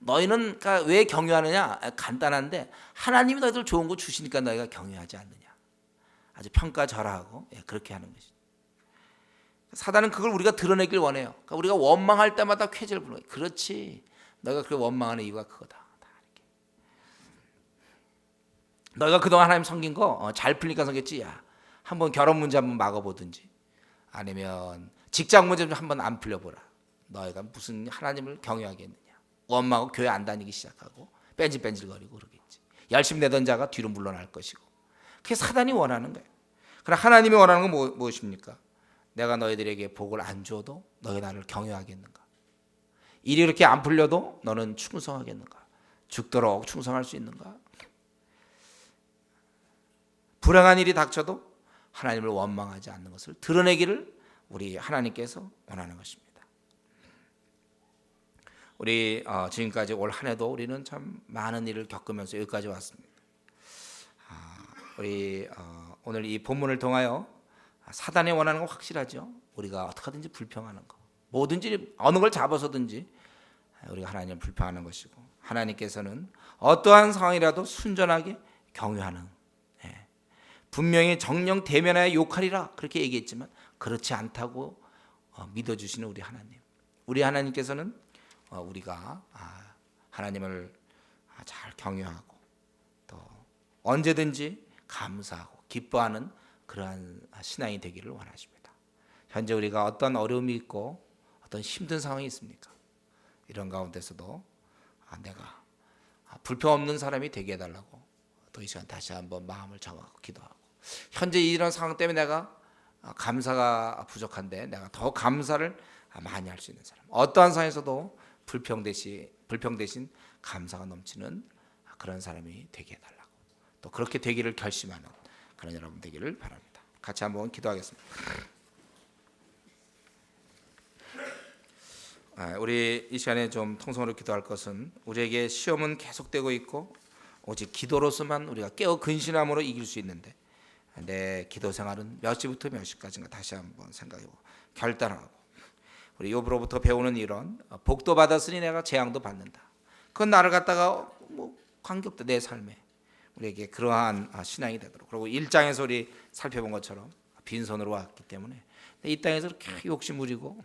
너희는 그러니까 왜 경유하느냐? 간단한데 하나님이 너희들 좋은 거 주시니까 너희가 경유하지 않느냐. 아주 평가절하하고 그렇게 하는 것이죠. 사단은 그걸 우리가 드러내길 원해요. 그러니까 우리가 원망할 때마다 쾌재를 부르는 거예요. 그렇지, 너희가 그렇게 원망하는 이유가 그거다. 너희가 그동안 하나님 섬긴 거 잘 풀리니까 섬겼지. 야, 한번 결혼 문제 한번 막아보든지, 아니면 직장 문제 좀 한번 안 풀려보라. 너희가 무슨 하나님을 경유하겠느냐. 원망하고 교회 안 다니기 시작하고 뺀질뺀질거리고 그러겠지. 열심히 내던 자가 뒤로 물러날 것이고. 그게 사단이 원하는 거예요. 그러나 하나님이 원하는 건 무엇입니까? 내가 너희들에게 복을 안 줘도 너희 나를 경유하겠는가? 일이 그렇게 안 풀려도 너는 충성하겠는가? 죽도록 충성할 수 있는가? 불행한 일이 닥쳐도 하나님을 원망하지 않는 것을 드러내기를 우리 하나님께서 원하는 것입니다. 우리 지금까지 올 한 해도 우리는 참 많은 일을 겪으면서 여기까지 왔습니다. 우리 오늘 이 본문을 통하여 사단이 원하는 건 확실하죠. 우리가 어떻게 하든지 불평하는 거, 뭐든지 어느 걸 잡아서든지 우리가 하나님을 불평하는 것이고, 하나님께서는 어떠한 상황이라도 순전하게 경유하는, 분명히 정령 대면하여 욕하리라 그렇게 얘기했지만 그렇지 않다고 믿어주시는 우리 하나님. 우리 하나님께서는 우리가 하나님을 잘 경유하고 또 언제든지 감사하고 기뻐하는 그러한 신앙이 되기를 원하십니다. 현재 우리가 어떤 어려움이 있고 어떤 힘든 상황이 있습니까? 이런 가운데서도 내가 불평 없는 사람이 되게 해달라고 또 이 시간 다시 한번 마음을 정하고 기도하고, 현재 이런 상황 때문에 내가 감사가 부족한데 내가 더 감사를 많이 할 수 있는 사람, 어떠한 상황에서도 불평 대신 감사가 넘치는 그런 사람이 되게 해달라고, 또 그렇게 되기를 결심하는 그런 여러분 되기를 바랍니다. 같이 한번 기도하겠습니다. 우리 이 시간에 좀 통성으로 기도할 것은, 우리에게 시험은 계속되고 있고 오직 기도로서만 우리가 깨어 근신함으로 이길 수 있는데, 내 기도 생활은 몇 시부터 몇 시까지인가 다시 한번 생각해보고 결단하고, 우리 욥으로부터 배우는 이런 복도 받았으니 내가 재앙도 받는다, 그건 나를 갖다가 뭐 관계없다, 내 삶에. 우리에게 그러한 신앙이 되도록. 그리고 1장에서 우리 살펴본 것처럼 빈손으로 왔기 때문에 이 땅에서 그렇게 욕심 부리고,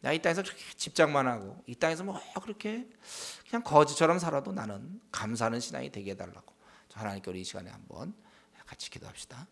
나 이 땅에서 그렇게 집착만 하고, 이 땅에서 뭐 그렇게 그냥 거지처럼 살아도 나는 감사하는 신앙이 되게 해달라고, 하나님께 우리 이 시간에 한번 같이 기도합시다.